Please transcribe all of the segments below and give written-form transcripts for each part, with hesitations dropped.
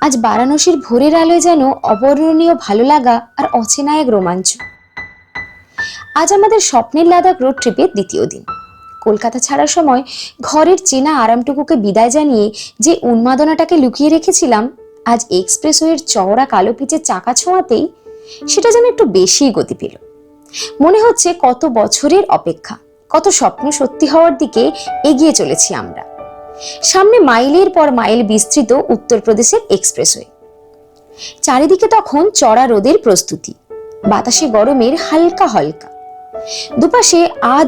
আজ বারাণসীর ভোরের আলোয় যেন অবর্ণনীয় ভালো লাগা আর অচেনা এক রোমাঞ্চ। আজ আমাদের স্বপ্নের লাদাখ রোড ট্রিপের দ্বিতীয় দিন। কলকাতা ছাড়ার সময় ঘরের চেনা আরামটুকুকে বিদায় জানিয়ে যে উন্মাদনাটাকে লুকিয়ে রেখেছিলাম, আজ এক্সপ্রেসওয়ের চওড়া কালো পিচের চাকা ছোঁয়াতেই সেটা যেন একটু বেশি গতি পেল। মনে হচ্ছে কত বছরের অপেক্ষা, কত স্বপ্ন সত্যি হওয়ার দিকে এগিয়ে চলেছি আমরা। সামনে মাইলের পর মাইল বিস্তৃত উত্তরপ্রদেশের এক্সপ্রেসওয়ে। চারিদিকে তখন চড়া রোদের প্রস্তুতি, বাতাসে গরমের হালকা হালকা, দুপাশে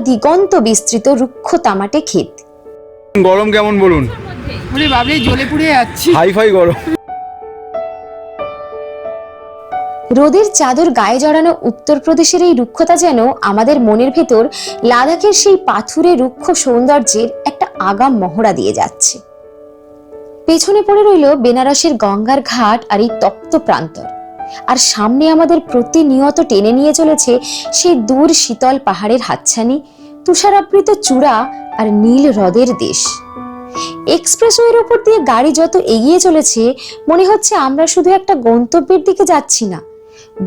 দিগন্ত বিস্তৃত রুক্ষ তামাটে ক্ষেত। গরম কেমন বলুন? ওরে বাবরে, জ্বলে পুড়ে যাচ্ছি। হাই ফাই গরম। রোদের চাদর গায়ে জড়ানো উত্তরপ্রদেশের এই রুক্ষতা যেন আমাদের মনের ভেতর লাদাখের সেই পাথুরে রুক্ষ সৌন্দর্যের একটা আগাম মহড়া দিয়ে যাচ্ছে। পেছনে পড়ে রইল বেনারসের গঙ্গার ঘাট আর এই তপ্ত প্রান্তর, আর সামনে আমাদের প্রতিনিয়ত টেনে নিয়ে চলেছে সেই দূর শীতল পাহাড়ের হাতছানি, তুষারাবৃত চূড়া আর নীল হ্রদের দেশ। এক্সপ্রেসওয়ের ওপর দিয়ে গাড়ি যত এগিয়ে চলেছে, মনে হচ্ছে আমরা শুধু একটা গন্তব্যের দিকে যাচ্ছি না,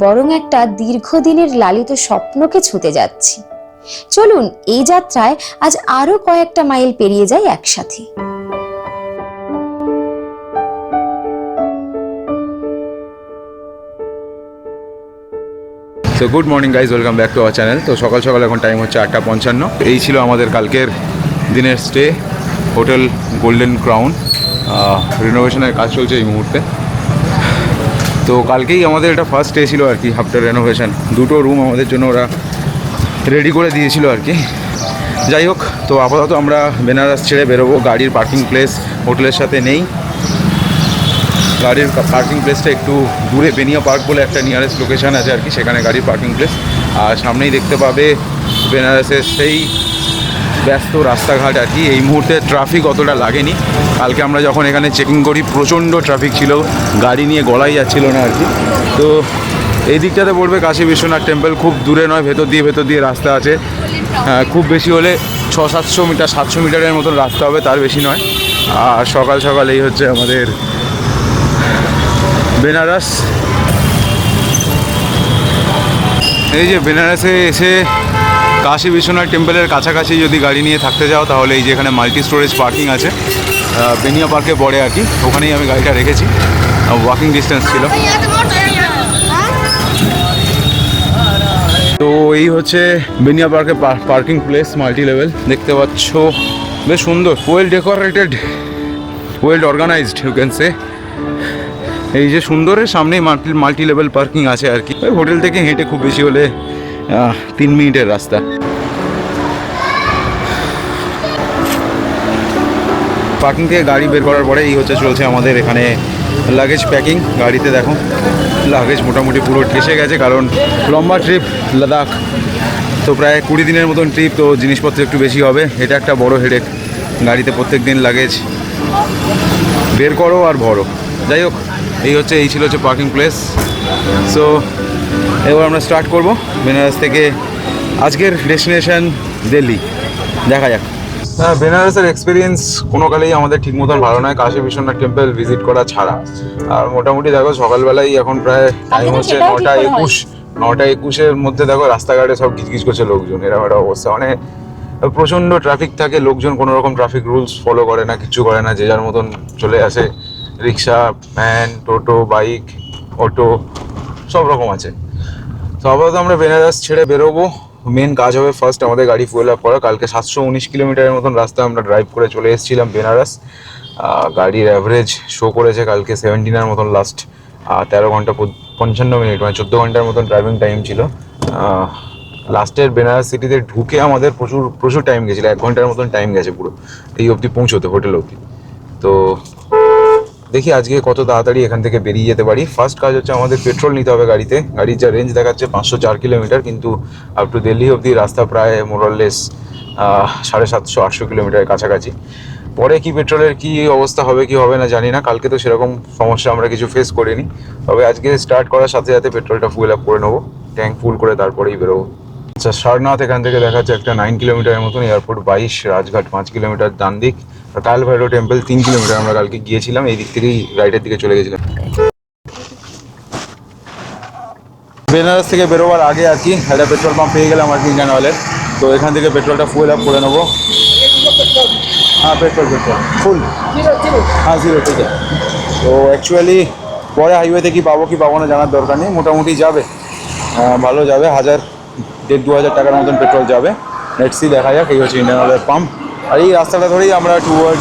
বরং একটা দীর্ঘদিনের লালিত স্বপ্নকে ছুঁতে যাচ্ছি। চলুন এই যাত্রায় আজ আরো কয়েকটা মাইল পেরিয়ে যাই একসাথে। So good morning guys, welcome back to our channel. তো সকাল সকাল এখন টাইম হচ্ছে 8:55। এই ছিল আমাদের কালকের দিনের স্টে, হোটেল গোল্ডেন ক্রাউন। রিনোভেশনের কাজ চলছে এই মুহূর্তে। তো কালকেই আমাদের এটা ফার্স্ট স্টে ছিল আর কি আফটার রেনোভেশন। দুটো রুম আমাদের জন্য ওরা রেডি করে দিয়েছিল আর কি। যাই হোক, তো আপাতত আমরা বেনারস ছেড়ে বেরোবো। গাড়ির পার্কিং প্লেস হোটেলের সাথে নেই, গাড়ির পার্কিং প্লেসটা একটু দূরে, বেনিয়া পার্ক বলে একটা নিয়ারেস্ট লোকেশান আছে আর কি, সেখানে গাড়ির পার্কিং প্লেস। আর সামনেই দেখতে পাবে বেনারসের সেই ব্যস্ত রাস্তাঘাট আর কি। এই মুহূর্তে ট্রাফিক অতটা লাগেনি। কালকে আমরা যখন এখানে চেকিং করি প্রচণ্ড ট্রাফিক ছিল, গাড়ি নিয়ে গলাই যাচ্ছিল না আর কি। তো এই দিকটাতে পড়বে কাশী বিশ্বনাথ টেম্পল, খুব দূরে নয়, ভেতর দিয়ে রাস্তা আছে। খুব বেশি হলে 600-700 মিটার, 700 মিটারের মতন রাস্তা হবে, তার বেশি নয়। আর সকাল সকাল এই হচ্ছে আমাদের বেনারস। এই যে বেনারসে এসে কাশী বিশ্বনাথ টেম্পলের কাছাকাছি যদি গাড়ি নিয়ে থাকতে যাও, তাহলে এই যে এখানে মাল্টি স্টোরেজ পার্কিং আছে, বেনিয়া পার্কে পড়ে আর কি, ওখানেই আমি গাড়িটা রেখেছি। ওয়াকিং ডিস্টেন্স ছিল। তো এই হচ্ছে বেনিয়া পার্কের পার্কিং প্লেস, মাল্টি লেভেল। দেখতে পাচ্ছ বেশ সুন্দর, well decorated, well organised you can say. এই যে সুন্দরের সামনেই মাল্টি লেভেল পার্কিং আছে আর কি। ওই হোটেল থেকে হেঁটে খুব বেশি হলে 3 মিনিটের রাস্তা। পার্কিং থেকে গাড়ি বের করার পরে এই হচ্ছে চলছে আমাদের এখানে লাগেজ প্যাকিং। গাড়িতে দেখো লাগেজ মোটামুটি পুরো ঠেসে গেছে, কারণ লম্বা ট্রিপ লাদাখ, তো প্রায় 20 দিনের মতন ট্রিপ, তো জিনিসপত্র একটু বেশি হবে। এটা একটা বড় হেডেক, গাড়িতে প্রত্যেক দিন লাগেজ বের করো আর ভরো। যাই হোক, এই ছিল হচ্ছে পার্কিং প্লেস। সো এবার আমরা স্টার্ট করব বেনারস থেকে। আজকের ডেস্টিনেশন দিল্লি, দেখা যাক। হ্যাঁ, বেনারসের এক্সপিরিয়েন্স কোনো কালেই আমাদের ঠিক মতন ভালো নয় কাশী বিশ্বনাথ টেম্পল ভিজিট করা ছাড়া। আর মোটামুটি দেখো সকালবেলায় এখন প্রায় টাইম হচ্ছে 9:21। 9:21-এর মধ্যে দেখো রাস্তাঘাটে সব গিজগিজ করছে লোকজন, এরকম একটা অবস্থা। মানে প্রচণ্ড ট্রাফিক থাকে, লোকজন কোনো রকম ট্রাফিক রুলস ফলো করে না, কিচ্ছু করে না, যে যার মতন চলে আসে। রিক্সা, ভ্যান, টোটো, বাইক, অটো সব রকম আছে। তো আপাতত আমরা বেনারস ছেড়ে বেরোবো। মেন কাজ হবে ফার্স্ট আমাদের গাড়ি ফুয়েল আপ করা। কালকে 719 কিলোমিটারের মতন রাস্তা আমরা ড্রাইভ করে চলে এসেছিলাম বেনারস। গাড়ির অ্যাভারেজ শো করেছে কালকে 17-এর মতন লাস্ট। 13 ঘন্টা 55 মিনিট, মানে 14 ঘন্টার মতন ড্রাইভিং টাইম ছিল। লাস্টের বেনারস সিটিতে ঢুকে আমাদের প্রচুর টাইম গেছিলো, 1 ঘন্টার মতন টাইম গেছে পুরো এই অবধি পৌঁছতে, হোটেল অবধি। তো দেখি আজকে কত তাড়াতাড়ি এখান থেকে বেরিয়ে যেতে পারি। ফার্স্ট কাজ হচ্ছে আমাদের পেট্রোল নিতে হবে গাড়িতে। গাড়ির যা রেঞ্জ দেখাচ্ছে 504 কিলোমিটার, কিন্তু আপ টু দিল্লি অবধি রাস্তা প্রায় মোরলেস 750-800 কিলোমিটারের কাছাকাছি। পরে কি পেট্রোলের কি অবস্থা হবে কি হবে না জানি না। কালকে তো সেরকম সমস্যা আমরা কিছু ফেস করিনি, তবে আজকে স্টার্ট করার সাথে সাথে পেট্রোলটা ফুয়েল আপ করে নেবো, ট্যাঙ্ক ফুল করে তারপরেই বেরোবো। আচ্ছা, সারনাথ এখান থেকে দেখাচ্ছে একটা 9 কিলোমিটারের মতন, এয়ারপোর্ট 22, রাজঘাট 5 কিলোমিটার ডান দিক, আর কাল ভৈরব টেম্পল 3 কিলোমিটার। আমরা কালকে গিয়েছিলাম এই দিক থেকেই রাইটের দিকে চলে গেছিলাম। বেনারস থেকে বেরোবার আগে আর কি একটা পেট্রোল পাম্প পেয়ে গেলাম আর কি ইন্ডিয়ান অয়েলের। তো এখান থেকে পেট্রোলটা ফুয়েল আপ করে নেবো। হ্যাঁ, পেট্রোল ফুল। হ্যাঁ, জিরো, ঠিক আছে। তো অ্যাকচুয়ালি পরে হাইওয়েতে কি পাবো না জানার দরকার নেই, মোটামুটি যাবে, ভালো যাবে, 1000-1500 টাকার মতন পেট্রোল যাবে। নেটসি দেখা যাক। এই হচ্ছে ইন্ডিয়ান অয়েলের পাম্প, আর এই রাস্তাটা ধরেই আমরা টুয়ার্ড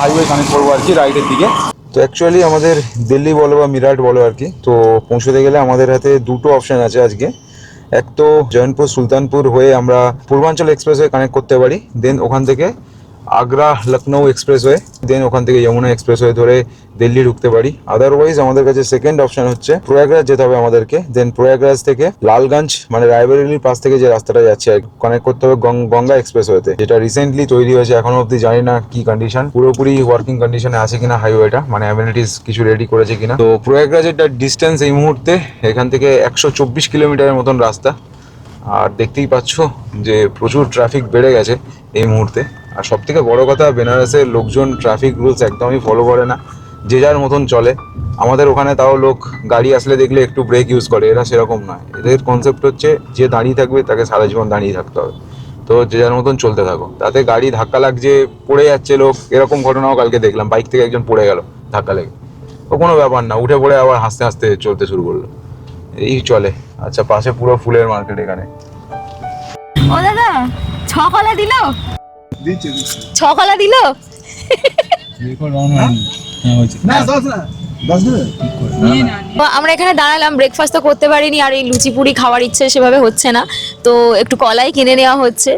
হাইওয়ে কানেক্ট করবো আর কি রাইটের দিকে। তো অ্যাকচুয়ালি আমাদের দিল্লি বলো বা মিরাট বলো আর কি, তো পৌঁছতে গেলে আমাদের হাতে দুটো অপশান আছে আজকে। এক তো জয়নপুর সুলতানপুর হয়ে আমরা পূর্বাঞ্চল এক্সপ্রেসওয়ে কানেক্ট করতে পারি, দেন ওখান থেকে আগ্রা লখনৌ এক্সপ্রেসওয়ে, দেন ওখান থেকে যমুনা এক্সপ্রেসওয়ে ধরে দিল্লি ঢুকতে পারি। আদারওয়াইজ আমাদের কাছে সেকেন্ড অপশন হচ্ছে প্রয়াগরাজ যেতে হবে আমাদেরকে, দেন প্রয়াগরাজ থেকে লালগঞ্জ মানে রায়বেরেলির পাশ থেকে যে রাস্তাটা যাচ্ছে কানেক্ট করতে হবে গঙ্গা এক্সপ্রেসওয়েতে, যেটা রিসেন্টলি তৈরি হয়েছে। এখনো অব্দি জানি না কি কন্ডিশন, পুরোপুরি ওয়ার্কিং কন্ডিশনে আছে কিনা হাইওয়েটা, মানে অ্যামিনিটিস কিছু রেডি করেছে কিনা। তো প্রয়াগরাজের ডিস্টেন্স এই মুহূর্তে এখান থেকে 124 কিলোমিটারের মতন রাস্তা। আর দেখতেই পাচ্ছ যে প্রচুর ট্রাফিক বেড়ে গেছে এই মুহূর্তে। আর সব থেকে বড়ো কথা, বেনারসের লোকজন ট্রাফিক রুলস একদমই ফলো করে না, যে যার মতন চলে। আমাদের ওখানে তাও লোক গাড়ি আসলে দেখলে একটু ব্রেক ইউজ করে, এরা সেরকম নয়। এদের কনসেপ্ট হচ্ছে যে দাঁড়িয়ে থাকবে তাকে সারা জীবন দাঁড়িয়ে থাকতে হবে, তো যে যার মতন চলতে থাকো। তাতে গাড়ি ধাক্কা লাগছে, পড়ে যাচ্ছে লোক, এরকম ঘটনাও কালকে দেখলাম। বাইক থেকে একজন পড়ে গেল ধাক্কা লেগে, তো কোনো ব্যাপার না, উঠে পড়ে আবার হাসতে হাসতে চলতে শুরু করলো, এই চলে। আচ্ছা, পাশে পুরো ফুলের মার্কেট এখানে। ও দাদা, 6 কলা দিল? 6 কলা দিল? আমরা এখানে দাঁড়ালাম, ব্রেকফাস্ট তো করতে পারিনি, আর এই লুচি পুরি খাওয়ার ইচ্ছে সেভাবে হচ্ছে না, তো একটু কলাই কিনে নেওয়া হচ্ছে।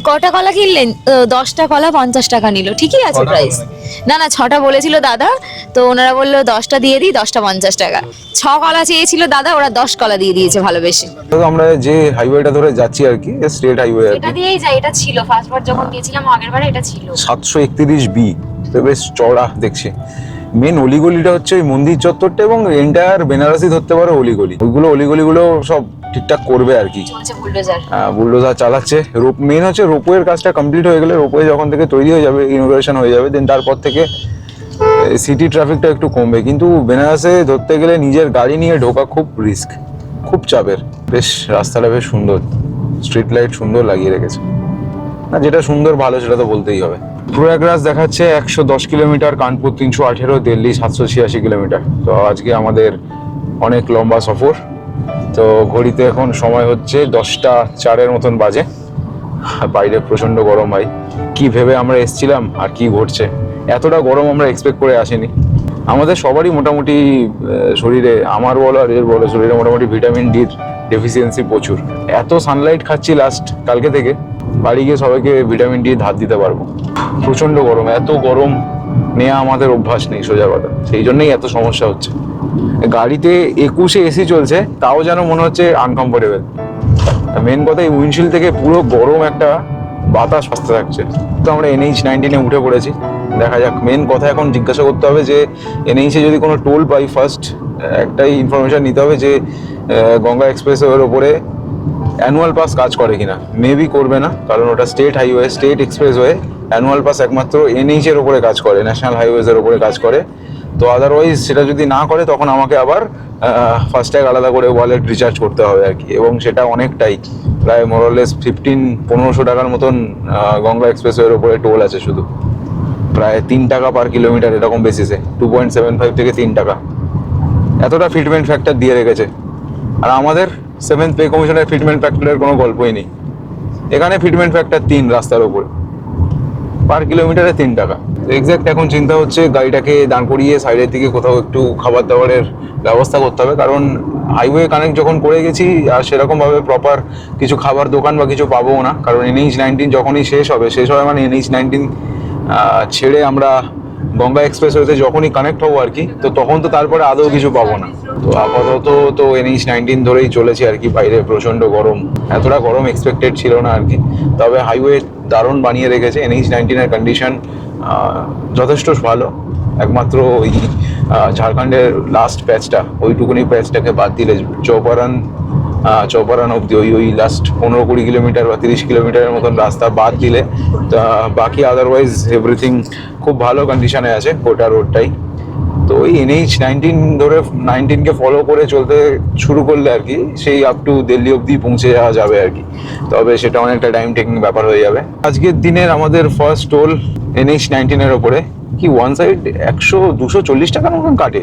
কটা কলা কিনলেন? 10টা কলা 50 টাকা নিল, ঠিকই আছে প্রাইস। না 6টা বলেছিল দাদা, তো ওনারা বললো 10টা দিয়ে দিই, 10টা 50 টাকা। 6 কলা চেয়েছিল দাদা, ওরা 10 কলা দিয়ে দিয়েছে ভালোবেসে। তো আমরা যে হাইওয়েটা ধরে যাচ্ছি আর কি, স্টেট হাইওয়ে আর এটা কি, দিয়েই যাই। এটা ছিল ফার্স্টবার যখন গিয়েছিলাম আগেরবার, এটা ছিল 731B, তো বেশ চওড়া দেখছি। মেন অলিগলিটা হচ্ছে ওই মন্দির চত্বরটা, এবং এন্টায়ার বেনারসি ধরতে পারো অলিগলি, ওইগুলো অলিগলিগুলো সব ঠিকঠাক করবে আর কি। চলছে বুলডোজার। বুলডোজার চালাচ্ছে। মেন হচ্ছে রোপওয়ের কাজটা কমপ্লিট হয়ে গেলে, রোপওয়ে যখন থেকে তৈরি হয়ে যাবে, ইনোগ্রেশন হয়ে যাবে, দেন তারপর থেকে সিটি ট্রাফিকটা একটু কমবে। কিন্তু বেনারসে ধরতে গেলে নিজের গাড়ি নিয়ে ঢোকা খুব রিস্ক, খুব চাপের। বেশ রাস্তাটা বেশ সুন্দর, স্ট্রিট লাইট সুন্দর লাগিয়ে রেখেছে। না, যেটা সুন্দর ভালো সেটা তো বলতেই হবে। প্রয়াগরাজ দেখাচ্ছে 110 কিলোমিটার, কানপুর 318, দিল্লি 786 কিলোমিটার। তো আজকে আমাদের অনেক লম্বা সফর। তো ঘড়িতে এখন সময় হচ্ছে 10টা 4 মতন বাজে। বাইরে প্রচণ্ড গরম ভাই, কি ভেবে আমরা এসছিলাম আর কি ঘটছে। এতটা গরম আমরা এক্সপেক্ট করে আসিনি। আমাদের সবারই মোটামুটি শরীরে, আমার বলো আর এর বলো, শরীরে মোটামুটি ভিটামিন ডির ডেফিসিয়েন্সি প্রচুর। এত সানলাইট খাচ্ছি লাস্ট কালকে থেকে, বাড়ি গিয়ে সবাইকে ভিটামিন ডি ধার দিতে পারবো। প্রচণ্ড গরম, এত গরম নেওয়া আমাদের অভ্যাস নেই সোজা কথা, সেই জন্যই এত সমস্যা হচ্ছে। গাড়িতে 21-এ এসি চলছে, তাও যেন মনে হচ্ছে আনকমফোর্টেবল। মেন কথা, এই উইন্ডশিল্ড থেকে পুরো গরম একটা বাতাস আসতে থাকছে। তো আমরা NH-19-এ উঠে পড়েছি, দেখা যাক। মেন কথা এখন জিজ্ঞাসা করতে হবে যে NH-এ যদি কোনো টোল পাই, ফার্স্ট একটাই ইনফরমেশন নিতে হবে যে গঙ্গা এক্সপ্রেসওয়ের ওপরে অ্যানুয়াল পাস কাজ করে কিনা। মেবি করবে না, কারণ ওটা state highway, state expressway. Annual pass একমাত্র NH-এর ওপরে কাজ করে, ন্যাশনাল হাইওয়েজের ওপরে কাজ করে। তো আদারওয়াইজ সেটা যদি না করে, তখন আমাকে আবার ফাস্ট্যাগ আলাদা করে ওয়ালেট রিচার্জ করতে হবে আর কি। এবং সেটা অনেকটাই, প্রায় মোরলেস 1500 টাকার মতন গঙ্গা এক্সপ্রেসওয়ের ওপরে টোল আছে শুধু, প্রায় 3 টাকা পার কিলোমিটার এরকম বেসিসে, 2.75 থেকে 3 টাকা। এতটা ফিটমেন্ট ফ্যাক্টর দিয়ে রেখেছে। আর আমাদের 7th পে কমিশনের ফিটমেন্ট ফ্যাক্টরের কোনো গল্পই নেই। এখানে ফিটমেন্ট ফ্যাক্টর 3 রাস্তার ওপরে, পার কিলোমিটারে 3 টাকা। তো এক্স্যাক্ট এখন চিন্তা হচ্ছে গাড়িটাকে দাঁড় করিয়ে সাইডের দিকে কোথাও একটু খাবার দাবারের ব্যবস্থা করতে হবে, কারণ হাইওয়ে কানেক্ট যখন করে গেছি আর সেরকমভাবে প্রপার কিছু খাবার দোকান বা কিছু পাবো না। কারণ NH-19 যখনই শেষ হবে মানে NH-19 ছেড়ে আমরা গঙ্গা এক্সপ্রেসওয়েতে যখনই কানেক্ট হবো আর কি, তো তখন তো তারপরে আদৌ কিছু পাবো না। তো আপাতত তো NH-19 ধরেই চলেছি আর কি। বাইরে প্রচণ্ড গরম, এতটা গরম এক্সপেক্টেড ছিল না আর কি। তবে হাইওয়ে দারুণ বানিয়ে রেখেছে। NH-19-এর কন্ডিশন যথেষ্ট ভালো। একমাত্র ওই ঝাড়খণ্ডের লাস্ট প্যাচটা, ওইটুকুনি প্যাচটাকে বাদ দিলে চৌপারন চৌপারান অব্দি ওই লাস্ট 15-20 কিলোমিটার বা 30 কিলোমিটারের মতন রাস্তা বাদ দিলে বাকি আদারওয়াইজ এভরিথিং খুব ভালো কন্ডিশনে আছে গোটা রোডটাই। তো ওই NH-19 ধরে 19কে ফলো করে চলতে শুরু করলে আর কি সেই আপ টু দিল্লি অব্দি পৌঁছে যাওয়া যাবে আর কি, তবে সেটা অনেকটা টাইম টেকিং ব্যাপার হয়ে যাবে। আজকের দিনের আমাদের ফার্স্ট টোল NH-19 ওপরে কি ওয়ান সাইড 100-240 টাকার মতন কাটে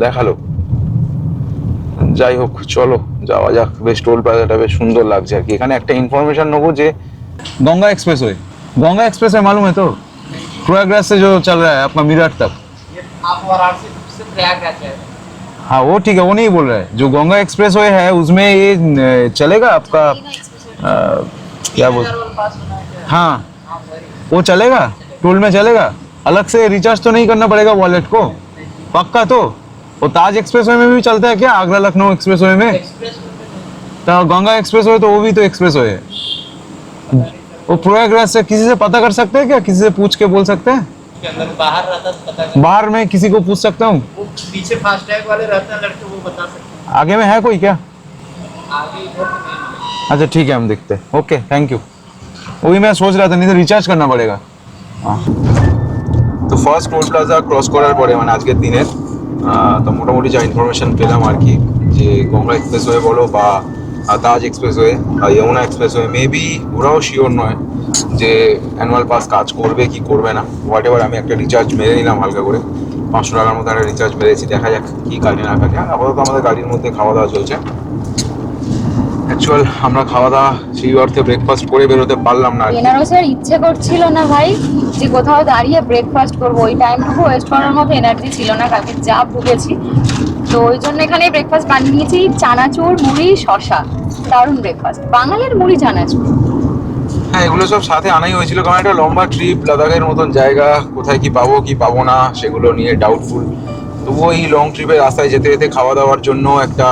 দেখালো। যাই হোক চলো যাওয়া যাক, বেশ টোল প্লাজাটা বেশ সুন্দর লাগছে আর কি। এখানে একটা ইনফরমেশন নেবো যে गंगा एक्सप्रेस है मालूम है तो प्रयागराज से जो चल रहा है अपना मीरठ तक। आप वाराणसी से प्रयागराज है। हाँ वो ठीक है, वो नहीं बोल रहा है, जो गंगा एक्सप्रेस वे है उसमें ये चलेगा आपका क्या बोल, हाँ वो चलेगा, टोल में चलेगा, अलग से रिचार्ज तो नहीं करना पड़ेगा वॉलेट को, पक्का? तो वो ताज एक्सप्रेस वे में भी चलता है क्या, आगरा लखनऊ एक्सप्रेस वे में? तो गंगा एक्सप्रेस वे तो वो भी तो एक्सप्रेस वे है। वो प्रयागराज से किसी से पता कर सकते हैं क्या, किसी से पूछ के बोल सकते हैं? के अंदर बाहर रहता तो पता कर, बाहर में किसी को पूछ सकता हूँ? वो पीछे फास्टैग वाले रहते हैं लड़के, वो बता सकते हैं। आगे में है कोई क्या? आगे इधर तो नहीं। अच्छा ठीक है, हम देखते हैं। Okay thank you. वही मैं सोच रहा था, नहीं तो रिचार्ज करना पड़ेगा। हाँ তো ফার্স্ট টোল প্লাজা ক্রস করার পরে মানে আজকের দিনের তো মোটামুটি যা ইনফরমেশন পেলাম আর কি, যে গঙ্গা এক্সপ্রেসওয়ে বলো বা তাজ এক্সপ্রেসওয়ে বা যমুনা এক্সপ্রেসওয়ে মেবি ওরাও শিওর নয় যে অ্যানুয়াল পাস কাজ করবে কি করবে না, হোয়াট এভার। আমি একটা রিচার্জ মেরে নিলাম হালকা করে, 500 টাকার মতো একটা রিচার্জ মেরেছি, দেখা যাক কি কাটে না কাটে। আপাতত আমাদের গাড়ির মধ্যে খাওয়া দাওয়া চলছে। অ্যাকচুয়াল আমরা খাওয়া দাওয়া সেই অর্থে ব্রেকফাস্ট করে বেরোতে পারলাম না আর কি। বেনারসের ইচ্ছে করছিল না ভাই যে কোথাও দাঁড়িয়ে ব্রেকফাস্ট করবো, ওই টাইমটুকু ওয়েস্ট করার মতো এনার্জি ছিল না, কালকে যা ভুগেছি। তো ওই জন্য এখানে ব্রেকফাস্ট বানিয়ে নিয়েছি, চানাচুর, মুড়ি, শশা, দারুণ ব্রেকফাস্ট, বাঙালির মুড়ি চানাচুর। হ্যাঁ এগুলো সব সাথে আনাই হয়েছিল, কারণ একটা লম্বা ট্রিপ, লাদাখের মতন জায়গা, কোথায় কি পাবো কি পাবো না সেগুলো নিয়ে ডাউটফুল। তবুও এই লং ট্রিপের রাস্তায় যেতে যেতে খাওয়া দাওয়ার জন্য একটা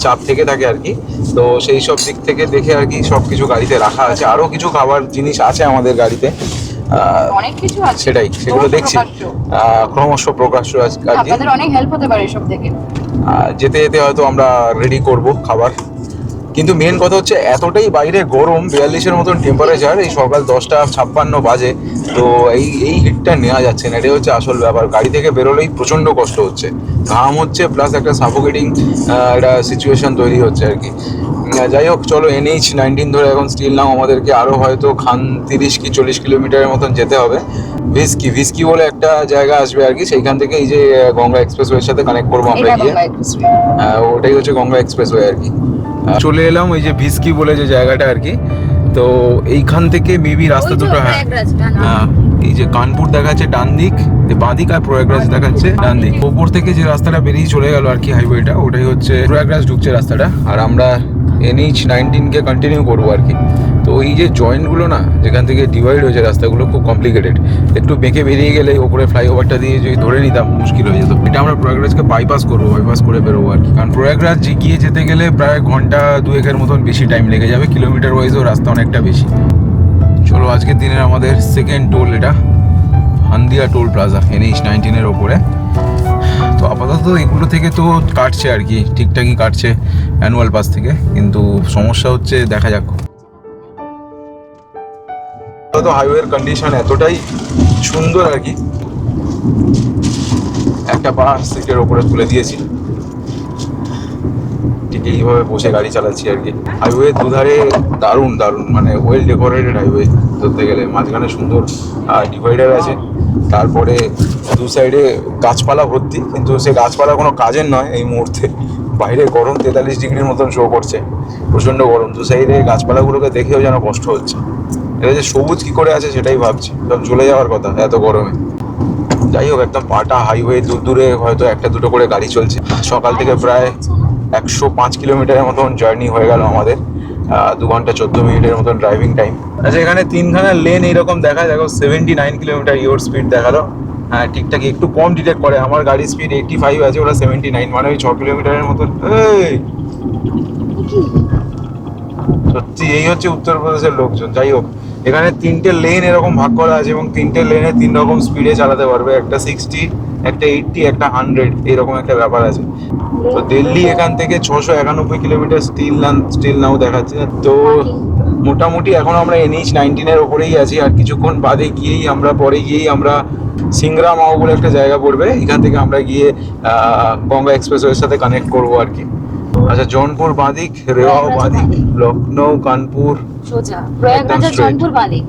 চাপ থেকে থাকে আর কি। তো সেই সব দিক থেকে দেখে আর কি সব কিছু গাড়িতে রাখা আছে, আরও কিছু খাবার জিনিস আছে আমাদের গাড়িতে, অনেক কিছু আছে, সেটাই সেগুলো দেখছি ক্রমশ প্রকাশ্য আছে আর কি। আপনাদের অনেক হেল্প হতে পারে এসব থেকে। যেতে যেতে হয়তো আমরা রেডি করব খাবার। কিন্তু মেন কথা হচ্ছে এতটাই বাইরে গরম, 42-এর মতন টেম্পারেচার, এই সকাল 10:56 বাজে, তো এই হিটটা নেওয়া যাচ্ছে না, এটাই হচ্ছে আসল ব্যাপার। গাড়ি থেকে বেরোলেই প্রচণ্ড কষ্ট হচ্ছে, ঘাম হচ্ছে, প্লাস একটা সাফোকেটিং একটা সিচুয়েশন তৈরি হচ্ছে আর কি। যাই হোক চলো, NH-19 ধরে এখন স্টিল নাও আমাদেরকে আরও হয়তো 30 কি 40 কিলোমিটারের মতন যেতে হবে। ভিস্কি বলে একটা জায়গা আসবে আর কি, সেইখান থেকে এই যে গঙ্গা এক্সপ্রেসওয়ের সাথে কানেক্ট করবো আমরা গিয়ে। ওটাই হচ্ছে গঙ্গা এক্সপ্রেসওয়ে আর কি। চলে এলাম ওই যে ভিস্কি বলে যে জায়গাটা আর কি। তো এইখান থেকে মেবি রাস্তা দুটো, হ্যাঁ এই যে কানপুর দেখাচ্ছে ডান দিক, বাঁ দিক, আর প্রয়াগরাজ দেখাচ্ছে ডান দিক। ওপর থেকে যে রাস্তাটা বেরিয়ে চলে গেল আর কি হাইওয়েটা, ওটাই হচ্ছে প্রয়াগরাজ ঢুকছে রাস্তাটা, আর আমরা NH-19কে কন্টিনিউ করবো আর কি। তো এই যে জয়েন্টগুলো না, যেখান থেকে ডিভাইড হয়েছে রাস্তাগুলো, খুব কমপ্লিকেটেড, একটু বেঁকে বেরিয়ে গেলে ওপরে ফ্লাইওভারটা দিয়ে যদি ধরে নিতাম মুশকিল হয়ে যেত। এটা আমরা প্রয়াগরাজকে বাইপাস করবো, বাইপাস করে বেরোবো আর কি, কারণ প্রয়াগরাজ গিয়ে যেতে গেলে প্রায় ঘন্টা 2-1-এর মতন বেশি টাইম লেগে যাবে, কিলোমিটার ওয়াইজও রাস্তা অনেকটা বেশি। চলো আজকের দিনের আমাদের সেকেন্ড টোল এটা, হান্দিয়া টোল প্লাজা NH-19 ওপরে। তো আপাতত এগুলো থেকে তো কাটছে আর কি, ঠিকঠাকই কাটছে অ্যানুয়াল পাস থেকে, কিন্তু সমস্যা হচ্ছে দেখা যাক। তো হাইওয়ের কন্ডিশন এতটাই সুন্দর আর কি, একটা পা সিটের ওপরে তুলে দিয়েছি, ঠিক এইভাবে বসে গাড়ি চালাচ্ছি আর কি। হাইওয়ে দুধারে দারুণ দারুণ মানে ওয়েল ডেকোরেটেড হাইওয়ে ধরতে গেলে, মাঝখানে সুন্দর ডিভাইডার আছে, তারপরে দু সাইডে গাছপালা ভর্তি, কিন্তু সে গাছপালা কোনো কাজের নয় এই মুহূর্তে। বাইরে গরম 43 ডিগ্রির মতন শো করছে, প্রচণ্ড গরম, দু সাইডে গাছপালাগুলোকে দেখেও যেন কষ্ট হচ্ছে। এটা যে সবুজ কী করে আছে সেটাই ভাবছি, সব জ্বলে যাওয়ার কথা এত গরমে। যাই হোক, একদম পাটা হাইওয়ে, দূর দূরে হয়তো একটা দুটো করে গাড়ি চলছে। সকাল থেকে প্রায় 105 কিলোমিটারের মতন জার্নি হয়ে গেল আমাদের, 2 ঘন্টা 14 মিনিটের মতন ড্রাইভিং টাইম। আচ্ছা এখানে 3খানা লেন এইরকম দেখায়, দেখো 79 কিলোমিটার ইওর স্পিড দেখালো। হ্যাঁ ঠিকঠাক, একটু কম ডিটেক্ট করে, আমার গাড়ির স্পিড 85 আছে, ওরা 79, মানে ওই 6 কিলোমিটারের মতন। সত্যি এই হচ্ছে উত্তরপ্রদেশের লোকজন। যাই হোক, এখানে 3টে লেন এরকম ভাগ করা আছে এবং 3টে লেনে 3 রকম স্পিডে চালাতে পারবে, একটা 60, একটা 80 একটা 100 এরকম একটা ব্যাপার আছে। তো দিল্লি এখান থেকে 691 কিলোমিটার স্টিল নাও দেখাচ্ছে। তো মোটামুটি এখন আমরা NH-19 এর ওপরেই আছি, আর কিছুক্ষণ বাদে গিয়েই আমরা সিংরা মাও বলে একটা জায়গা পড়বে, এখান থেকে আমরা গিয়ে গঙ্গা এক্সপ্রেসওয়ের সাথে কানেক্ট করবো আর কি। আচ্ছা, জৌনপুর বাঁদিক, রেওয়াও বাঁদিক, লখনৌ, কানপুর সোজা প্রয়াগরাজ আর straight। জৌনপুর বাদে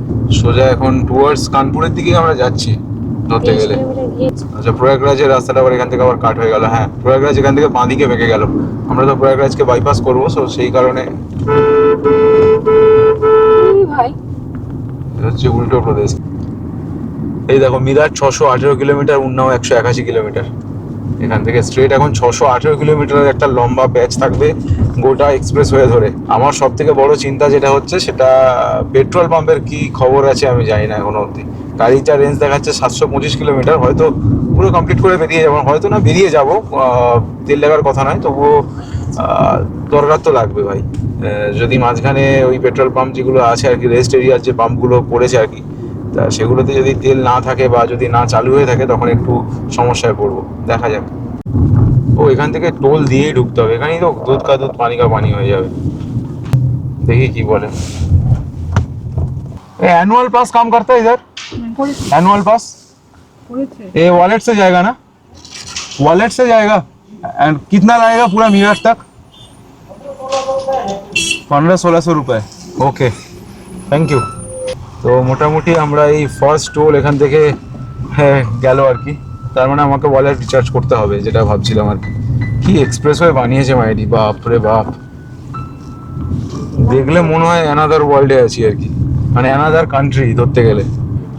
সোজা এখন টুয়ার্ডস কানপুরের দিকে আমরা যাচ্ছি ধরতে 30 গেলে। কিলোমিটার গিয়ে আচ্ছা, প্রয়াগরাজের রাস্তাটা আবার এখান থেকে আবার কাট হয়ে গেল। হ্যাঁ, প্রয়াগরাজ এখান থেকে বাঁদিকে বেঁকে গেল। আমরা তো প্রয়াগরাজকে বাইপাস করবো, সো সেই কারণে ভাই এটা হচ্ছে উল্টো প্রদেশ। এই দেখো, মিরাট 618 কিলোমিটার, উন্নাও 181 কিলোমিটার। এখান থেকে স্ট্রেট এখন 618 কিলোমিটারের একটা লম্বা প্যাচ থাকবে গোটা এক্সপ্রেস হয়ে ধরে। আমার সব থেকে বড় চিন্তা যেটা হচ্ছে, সেটা পেট্রোল পাম্পের কি খবর আছে আমি জানি না এখনো অবধি। গাড়িটা রেঞ্জ দেখাচ্ছে 725 কিলোমিটার, হয়তো পুরো কমপ্লিট করে বেরিয়ে যাবো, হয়তো না বেরিয়ে যাবো, তেল লাগার কথা নয়, তবুও দরকার তো লাগবে ভাই। যদি মাঝখানে ওই পেট্রোল পাম্প যেগুলো আছে আর কি, রেস্ট এরিয়ার যে পাম্পগুলো পড়েছে আর কি, তা সেগুলোতে যদি তেল না থাকে বা যদি না চালু হয়ে থাকে, তখন একটু সমস্যায় পড়বো। দেখা যাক। ও এখান থেকে টোল দিয়েই ঢুকতে হবে, এখানেই তো দুধ কা দুধ পানি কা পানি হয়ে যাবে। দেখি কি বলে। एनुअल पास काम करता है इधर? एनुअल पास ये वॉलेट से जाएगा ना? वॉलेट से जाएगा। एंड कितना लगेगा पूरा मीरठ तक? 1500-1600 रुपए। Okay, thank you. তো মোটামুটি আমরা এই ফার্স্ট টোল এখান থেকে গেল আর কি। তার মানে আমাকে ওয়ালেট রিচার্জ করতে হবে, যেটা ভাবছিলাম আর কি। কি এক্সপ্রেসওয়ে বানিয়েছে মাইরি, বাপ রে বাপ! দেখলে মনে হয় অ্যানাদার ওয়ার্ল্ডে আছি আর কি, মানে অ্যানাদার কান্ট্রি ধরতে গেলে।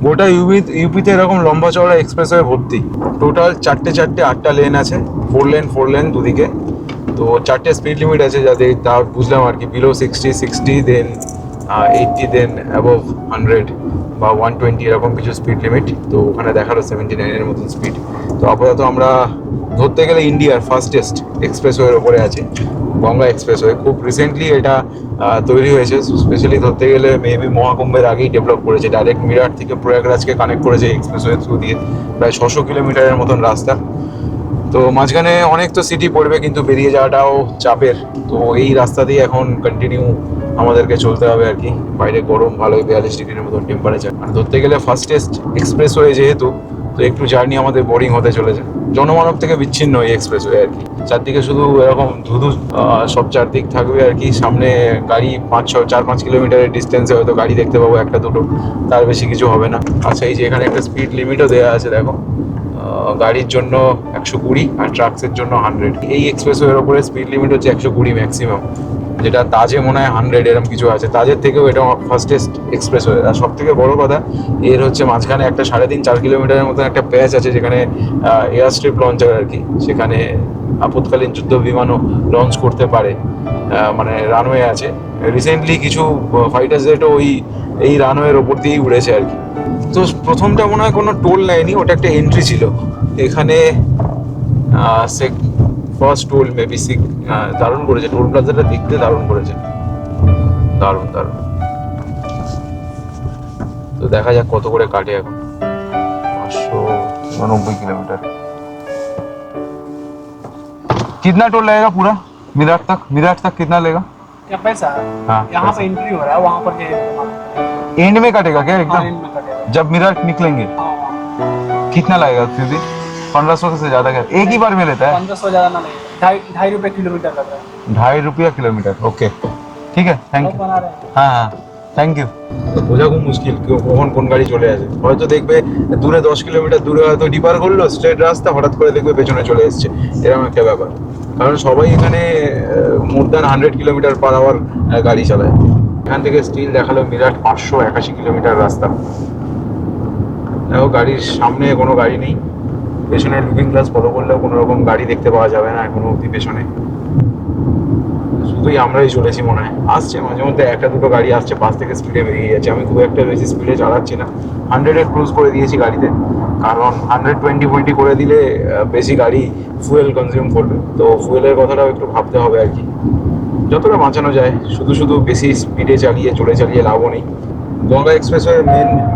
গোটা ইউপিতে এরকম লম্বা চওড়া এক্সপ্রেসওয়ে ভর্তি। টোটাল 8টা লেন আছে, 4 লেন দুদিকে। তো 4টে স্পিড লিমিট আছে, যাতে তা বুঝলাম আর কি। বিলো 60 দেন 80, দেন অ্যাবভ 100 বা 120 এরকম কিছু স্পিড লিমিট। তো ওখানে দেখালো 79-এর মতন স্পিড। তো আপাতত আমরা ধরতে গেলে ইন্ডিয়ার ফাস্টেস্ট এক্সপ্রেসওয়ের ওপরে আছে, গঙ্গা এক্সপ্রেসওয়ে। খুব রিসেন্টলি এটা তৈরি হয়েছে, স্পেশালি ধরতে গেলে মেবি মহাকুম্ভের আগেই ডেভেলপ করেছে। ডাইরেক্ট মিরাট থেকে প্রয়াগরাজকে কানেক্ট করেছে এক্সপ্রেসওয়ে থ্রু দিয়ে, প্রায় 600 কিলোমিটারের মতন রাস্তা। তো মাঝখানে অনেক তো সিটি পড়বে, কিন্তু বেরিয়ে যাওয়াটাও চাপের। তো এই রাস্তা দিয়ে এখন কন্টিনিউ আমাদেরকে চলতে হবে আর কি। বাইরে গরম ভালোই, 42 ডিগ্রির মতন টেম্পারেচার। আর ধরতে গেলে ফাস্টেস্ট এক্সপ্রেসওয়ে যেহেতু, তো একটু জার্নি আমাদের বোরিং হতে চলেছে। জনমানব থেকে বিচ্ছিন্ন এই এক্সপ্রেসওয়ে আর কি। চারদিকে শুধু এরকম ধুধু সব চারদিক থাকবে আর কি। সামনে গাড়ি 4-5 কিলোমিটারের ডিস্টেন্সে হয়তো গাড়ি দেখতে পাবো একটা দুটো, তার বেশি কিছু হবে না। আচ্ছা, এই যে এখানে একটা স্পিড লিমিটও দেওয়া আছে দেখো, গাড়ির জন্য 120 আর ট্রাকসের জন্য 100। এই এক্সপ্রেসওয়ের ওপরে স্পিড লিমিট হচ্ছে 120 ম্যাক্সিমাম, যেটা তাজে মনে হয় 100 এরকম কিছু আছে। তাজের থেকেও এটা ফাস্টেস্ট এক্সপ্রেসওয়ে। আর সব থেকে বড় কথা, এর হচ্ছে মাঝখানে একটা 3.5-4 কিলোমিটারের মতন একটা প্যাচ আছে, যেখানে এয়ার স্ট্রিপ লঞ্চার আর কি, সেখানে আপৎকালীন যুদ্ধ বিমানও লঞ্চ করতে পারে, মানে রানওয়ে আছে। রিসেন্টলি কিছু ফাইটার জেটও এই রানওয়ের ওপর দিয়েই উড়েছে আর কি। তো প্রথমটা মনে হয় কোনো টোল নেয়নি, ওটা একটা এন্ট্রি ছিল। এখানে ফার্স্ট টোল মেবি দারুণ করেছে, টোল প্লাজাটা দেখতে দারুণ করেছে, দারুণ। তো দেখা যাক কত করে কাটে এখন। 590 किलोमीटर। कितना टोल लगेगा पूरा मिराट तक कितना लेगा? क्या पैसा? हाँ, यहाँ पैसा। पे एंट्री हो रहा है, वहाँ पर एंड में कटेगा क्या हाँ, एकदम? end में कटेगा। जब मिराट निकलेंगे हाँ, कितना लगेगा फिर भी? 1500 से ज्यादा क्या एक ही बार में लेता है? 1500 ज्यादा ना लगेगा, 2.5 रुपये किलोमीटर लग रहा है। 2.5 रुपया किलोमीटर। ओके, ঠিক আছে, থ্যাংক लोग ইউ। बना रहे हैं। হ্যাঁ, থ্যাংক ইউ। বোঝা খুব মুশকিল কখন কোন গাড়ি চলে আসে। হয়তো দেখবে দূরে 10 কিলোমিটার দূরে হয়তো ডিপার করলো স্ট্রেট রাস্তা, হঠাৎ করে দেখবে পেছনে চলে এসছে, এরকম একটা ব্যাপার। কারণ সবাই এখানে more than 100 kilometre per hour গাড়ি চালায়। এখান থেকে স্টিল দেখালো মিরাট 581 কিলোমিটার রাস্তা। দেখো, গাড়ির সামনে কোনো গাড়ি নেই, পেছনে লুকিং গ্লাস ফলো করলেও কোনো রকম গাড়ি দেখতে পাওয়া যাবে না এখনো অব্দি পেছনে। শুধুই আমরাই চলেছি মনে হয়। আসছে মাঝে মধ্যে একটা দুটো গাড়ি আসছে, পাশ থেকে স্পিডে বেরিয়ে যাচ্ছে। আমি খুব একটা বেশি স্পিডে চালাচ্ছি না, 100-এ ক্রুজ করে দিয়েছি গাড়িতে। কারণ 120 করে দিলে বেশি গাড়ি ফুয়েল কনজিউম করবে। তো ফুয়েলের কথাটাও একটু ভাবতে হবে আর কি, যতটা বাঁচানো যায়। শুধু বেশি স্পিডে চলে চালিয়ে লাভও নেই। গঙ্গা এক্সপ্রেসওয়ে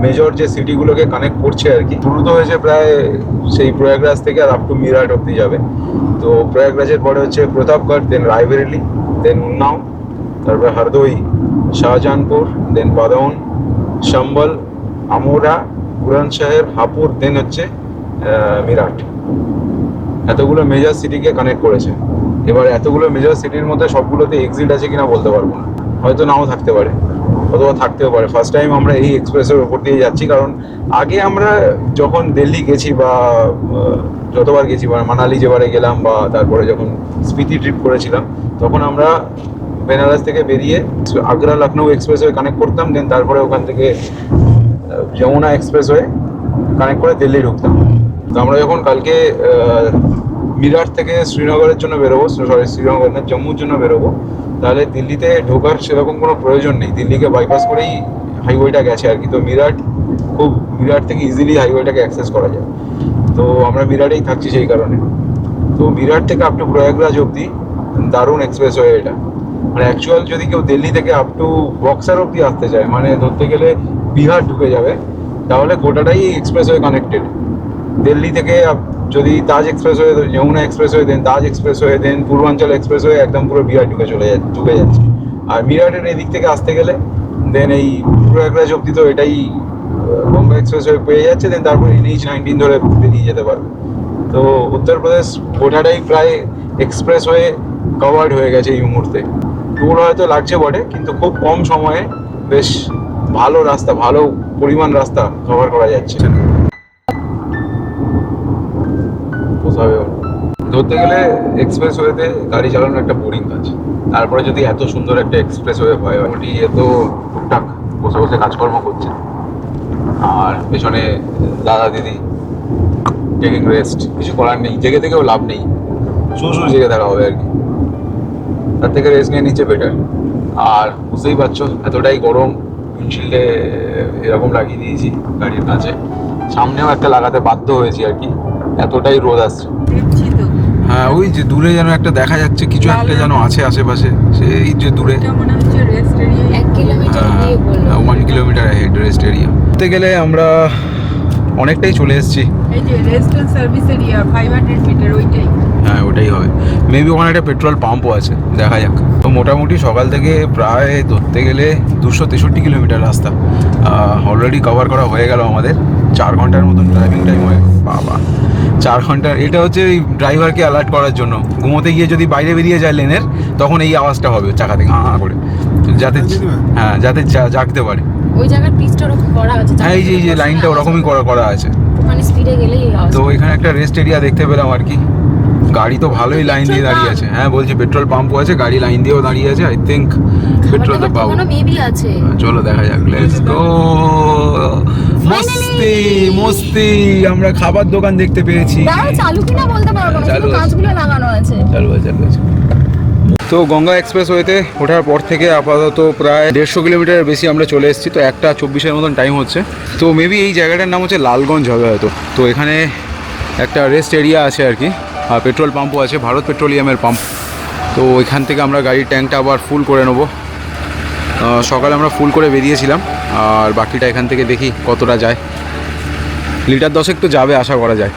মেজর যে সিটিগুলোকে কানেক্ট করছে আর কি, শুরু তো হয়েছে প্রায় সেই প্রয়াগরাজ থেকে আর আপ টু মিরাট অব্দি যাবে। তো প্রয়াগরাজের পরে হচ্ছে প্রতাপগড়, দেন রায়বেরেলি, দেন উন্নাও, তারপরে হরদই, শাহজাহানপুর, দেন বাদাউন, সম্বল, আমোরা, বুলন্দশহর, হাপুর, দেন হচ্ছে মিরাট। এতগুলো মেজর সিটিকে কানেক্ট করেছে। এবার এতগুলো মেজর সিটির মধ্যে সবগুলোতে এক্সিট আছে কিনা বলতে পারবো না, হয়তো নাও থাকতে পারে, অথবা থাকতেও পারে। ফার্স্ট টাইম আমরা এই এক্সপ্রেসের ওপর দিয়ে যাচ্ছি, কারণ আগে আমরা যখন দিল্লি গেছি বা যতবার গেছি, মানে মানালি যেবারে গেলাম বা তারপরে যখন স্পিতি ট্রিপ করেছিলাম, তখন আমরা বেনারস থেকে বেরিয়ে আগ্রা লখনৌ এক্সপ্রেসওয়ে কানেক্ট করতাম, দেন তারপরে ওখান থেকে যমুনা এক্সপ্রেসওয়ে কানেক্ট করে দিল্লি ঢুকতাম। তো আমরা যখন কালকে মিরাট থেকে শ্রীনগরের জন্য বেরোবো, সরি শ্রীনগর না, জম্মুর জন্য বেরোবো, তাহলে দিল্লিতে ঢোকার সেরকম কোনো প্রয়োজন নেই, দিল্লিকে বাইপাস করেই হাইওয়েটা গেছে আর কি। তো মিরাট থেকে ইজিলি হাইওয়েটাকে অ্যাক্সেস করা যায়। তো আমরা মিরাটেই থাকছি সেই কারণে। তো মিরাট থেকে আপ টু প্রয়াগরাজ অবধি দারুণ এক্সপ্রেসওয়ে এটা। মানে অ্যাকচুয়াল যদি কেউ দিল্লি থেকে আপ টু বক্সার অবধি আসতে চায়, মানে ধরতে গেলে বিহার ঢুকে যাবে, তাহলে গোটাটাই এক্সপ্রেসওয়ে কানেক্টেড। দিল্লি থেকে যদি তাজ এক্সপ্রেসওয়ে, যমুনা এক্সপ্রেসওয়ে, দেন তাজ এক্সপ্রেসওয়ে, দেন পূর্বাঞ্চল এক্সপ্রেসওয়ে, একদম পুরো বিহার ঢুকে যাচ্ছে। আর মিরাটের এদিক থেকে আসতে গেলে দেন এই প্রয়াগরাজ অবধি তো এটাই গঙ্গা এক্সপ্রেসওয়ে পেয়ে যাচ্ছে, দেন তারপর NH-19 ধরে বেরিয়ে যেতে পারবে। তো উত্তরপ্রদেশ গোটাটাই প্রায় এক্সপ্রেসওয়ে কভার্ড হয়ে গেছে এই মুহূর্তে। ট্যুর হয়তো লাগছে বটে, কিন্তু খুব কম সময়ে বেশ ভালো রাস্তা, ভালো পরিমাণ রাস্তা কভার করা যাচ্ছে। ধরতে গেলে এক্সপ্রেসওয়েতে গাড়ি চালানো একটা বোরিং কাজ, তারপরে যদি এত সুন্দর একটা এক্সপ্রেসওয়ে হয়, মোটামুটি এত টুকটাক বসে বসে কাজকর্ম করছে, আর পেছনে দাদা দিদি টেকিং রেস্ট, কিছু করার নেই, জেগে থেকেও লাভ নেই, শুধু জেগে থাকা হবে আর কি। তার থেকে রেস্ট নিয়ে নিচ্ছে বেটার। আর বুঝতেই পারছো এতটাই গরম, উইন্ডশিল্ডে এরকম লাগিয়ে দিয়েছি গাড়ির কাছে, সামনেও একটা লাগাতে বাধ্য হয়েছি আর কি, এতটাই রোদ আসছে। হ্যাঁ, ওই যে দূরে যেন একটা দেখা যাচ্ছে, কিছু একটা যেন আছে আশেপাশে, সেই যে দূরে 1 কিলোমিটার হেড রেস্ট এরিয়া। বলতে গেলে আমরা অনেকটাই চলে এসেছি। এই যে রেস্টুরেন্ট সার্ভিস এরিয়া 500 মিটার, ওইটাই। হ্যাঁ, ওটাই হবে মেবি। ওখানে একটা পেট্রোল পাম্পও আছে, দেখা যাক। তো মোটামুটি সকাল থেকে প্রায় ধরতে গেলে 263 কিলোমিটার রাস্তা অলরেডি কভার করা হয়ে গেল আমাদের। 4 ঘন্টার মতন ড্রাইভিং টাইম হয়ে, বাবা 4 ঘন্টার। এটা হচ্ছে এই ড্রাইভারকে অ্যালার্ট করার জন্য, ঘুমোতে গিয়ে যদি বাইরে বেরিয়ে যায় লেনের, তখন এই আওয়াজটা হবে চাকা থেকে হাঁ করে, যাতে জাগতে পারে। ওই জায়গার পিচটা ওরকম করা আছে। হ্যাঁ, এই যে লাইনটা ওরকমই করা আছে। ওখানে স্পিডে গেলেই তো এখানে একটা রেস্ট এরিয়া দেখতে পেলাম আর কি। গাড়ি তো ভালোই লাইন দিয়ে দাঁড়িয়ে আছে। হ্যাঁ, বলছি পেট্রোল পাম্পও আছে, গাড়ি লাইন দিয়েও দাঁড়িয়ে আছে। আই থিঙ্ক পেট্রোল তো পাবো। মেবি আছে। চলো দেখা যাক, লেটস গো। মস্তি আমরা খাবার দোকান দেখতে পেয়েছি। চালু কিনা বলতে পারবো না, শুধু কাঁচগুলো লাগানো আছে। চালু আছে। তো গঙ্গা এক্সপ্রেসওয়েতে ওঠার পর থেকে আপাতত প্রায় 150 কিলোমিটারের বেশি আমরা চলে এসেছি। তো 1:24 মতন টাইম হচ্ছে। তো মেবি এই জায়গাটার নাম হচ্ছে লালগঞ্জ হবে হয়তো। তো এখানে একটা রেস্ট এরিয়া আছে আর কি, আর পেট্রোল পাম্পও আছে, ভারত পেট্রোলিয়ামের পাম্প। তো এখান থেকে আমরা গাড়ির ট্যাঙ্কটা আবার ফুল করে নেবো। সকালে আমরা ফুল করে বেরিয়েছিলাম, আর বাকিটা এখান থেকে দেখি কতটা যায়। লিটার 10 তো যাবে আশা করা যায়।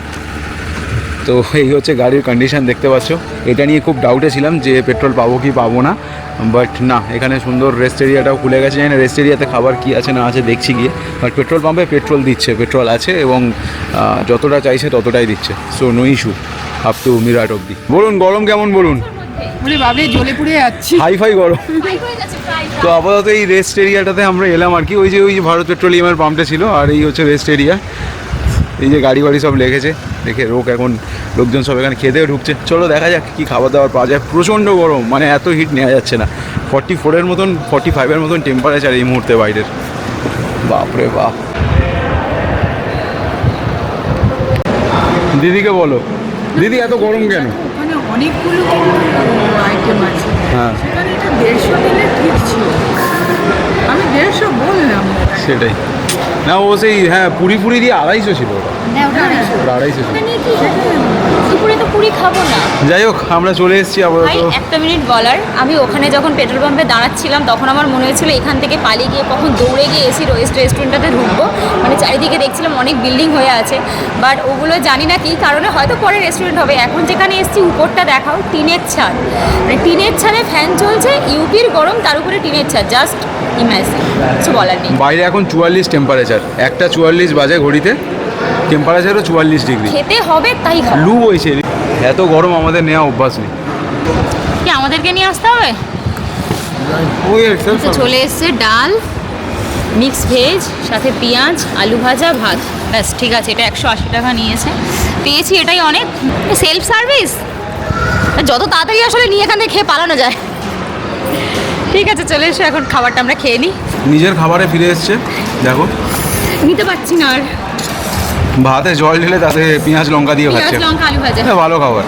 তো এই হচ্ছে গাড়ির কন্ডিশন, দেখতে পাচ্ছ। এটা নিয়ে খুব ডাউটে ছিলাম যে পেট্রোল পাবো কি পাবো না, বাট না, এখানে সুন্দর রেস্ট এরিয়াটাও খুলে গেছে। জানি না রেস্ট এরিয়াতে খাবার কি আছে না আছে দেখছি গিয়ে, বাট পেট্রোল পাম্পে পেট্রোল দিচ্ছে, পেট্রোল আছে, এবং যতটা চাইছে ততটাই দিচ্ছে। So no issue up to Meerut অব্দি। বলুন গরম কেমন বলুন? ওরে বাবরে জ্বলে পুড়ে যাচ্ছি। হাই গরম। তো আপাতত এই রেস্ট এরিয়াটাতে আমরা এলাম আর কি। ওই যে ভারত পেট্রোলিয়ামের পাম্পটা ছিল, আর এই হচ্ছে রেস্ট এরিয়া। এই যে গাড়ি সব লেগেছে, দেখে এখন লোকজন সব এখানে খেতেও ঢুকছে। চলো দেখা যাক কি খাবার দাবার পাওয়া যায়। প্রচণ্ড গরম, মানে এত হিট নেওয়া যাচ্ছে না। 44-এর মতন 45-এর মতন টেম্পারেচার এই মুহূর্তে বাইরের। বাপরে বাপ। দিদিকে বলো, দিদি এত গরম কেন? ওখানে অনেকগুলো আইটেম আছে। হ্যাঁ, সেখানে এটা 150 দিলে ঠিক ছিল, আমি 150 বললাম। সেটাই না, ও সেই হ্যাঁ পুরি দিয়ে 250 ছিল ওটা। ওটা 250 ওটা 250 ওটা নিয়ে কি হবে? দুপুরে তো পুরি খাবো না। যাই হোক আমরা চলে এসেছি ভাই আপাতত। একটা মিনিট বলার, আমি ওখানে যখন পেট্রোল পাম্পে দাঁড়াচ্ছিলাম তখন আমার মনে হয়েছিল এখান থেকে পালিয়ে গিয়ে কখন দৌড়ে গিয়ে এসি রেস্টুরেন্টটাতে ঢুকবো। মানে চারিদিকে দেখছিলাম অনেক বিল্ডিং হয়ে আছে, বাট ওগুলো জানি না কী কারণে, হয়তো পরে রেস্টুরেন্ট হবে। এখন যেখানে এসছি উপরটা দেখাও, টিনের ছাদ, মানে টিনের ছাদে ফ্যান চলছে, ইউপির গরম, তার উপরে টিনের ছাদ, জাস্ট ইম্যাজিন, কিছু বলার নেই। বাইরে এখন 44 টেম্পারেচার, 1:44 বাজে ঘড়িতে, টেম্পারেচারও 44 ডিগ্রি। খেতে হবে তাই খাবো। লু বইছে, এত গরম আমাদের নেওয়া অভ্যাস নেই। কি আমাদেরকে নিয়ে আসতে হবে? ওই তো চলে এসছে ডাল, মিক্স ভেজ, সাথে পেঁয়াজ, আলু ভাজা, ভাত, ব্যাস ঠিক আছে। এটা 180 টাকা নিয়েছে, পেয়েছি এটাই অনেক। সেলফ সার্ভিস, যত তাড়াতাড়ি আসলে নিয়ে এখান থেকে খেয়ে পালানো যায়। ঠিক আছে চলে এসো, এখন খাবারটা আমরা খেয়ে নিই। নিজের খাবারে ফিরে এসছে, দেখো নিতে পারছি না আর, ভাতে জল ঢেলে তাতে পেঁয়াজ লঙ্কা দিয়ে পেঁয়াজ খাচ্ছে। লঙ্কা আলু ভাজা, হ্যাঁ, ভালো খাবার।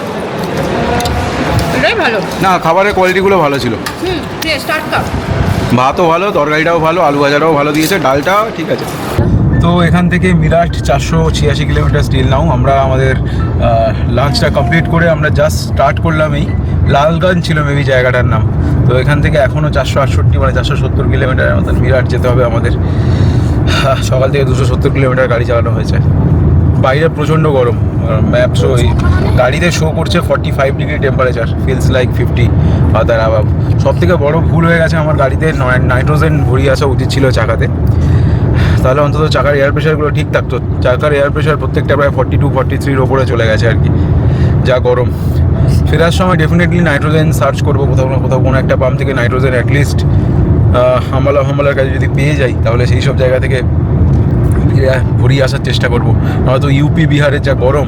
এটাই ভালো। না, খাবারের কোয়ালিটিগুলো ভালো ছিল। টাটকা। ভাতও ভালো, তরকারিটাও ভালো, আলু ভাজাটাও ভালো দিয়েছে, ডালটা ঠিক আছে। তো এখান থেকে মিরাট 486 কিলোমিটার স্টিল নাও। আমরা আমাদের লাঞ্চটা কমপ্লিট করে আমরা জাস্ট স্টার্ট করলাম। এই লালগঞ্জ ছিল মেবি জায়গাটার নাম। তো এখান থেকে এখনও 468 মানে 470 কিলোমিটারের মতন মিরাট যেতে হবে আমাদের। সকাল থেকে 270 কিলোমিটার গাড়ি চালানো হয়েছে। বাইরে প্রচণ্ড গরম, ম্যাপ শো গাড়িতে শো করছে 45 ডিগ্রি টেম্পারেচার, ফিলস লাইক 50 আর তার আবার। সব থেকে বড় ভুল হয়ে গেছে আমার, গাড়িতে নাইট্রোজেন ভরিয়ে আসা উচিত ছিল চাকাতে, তাহলে অন্তত চাকার এয়ার প্রেশারগুলো ঠিক থাকতো। চাকার এয়ার প্রেশার প্রত্যেকটা প্রায় 42-43 ওপরে চলে গেছে আর কি, যা গরম। ফেরার সময় ডেফিনেটলি নাইট্রোজেন সার্চ করবো কোথাও না কোথাও, কোনো একটা পাম্প থেকে নাইট্রোজেন অ্যাটলিস্ট হামলার কাছে যদি পেয়ে যাই, তাহলে সেই সব জায়গা থেকে ঘুরিয়ে আসার চেষ্টা করবো। নয়তো ইউপি বিহারের যা গরম,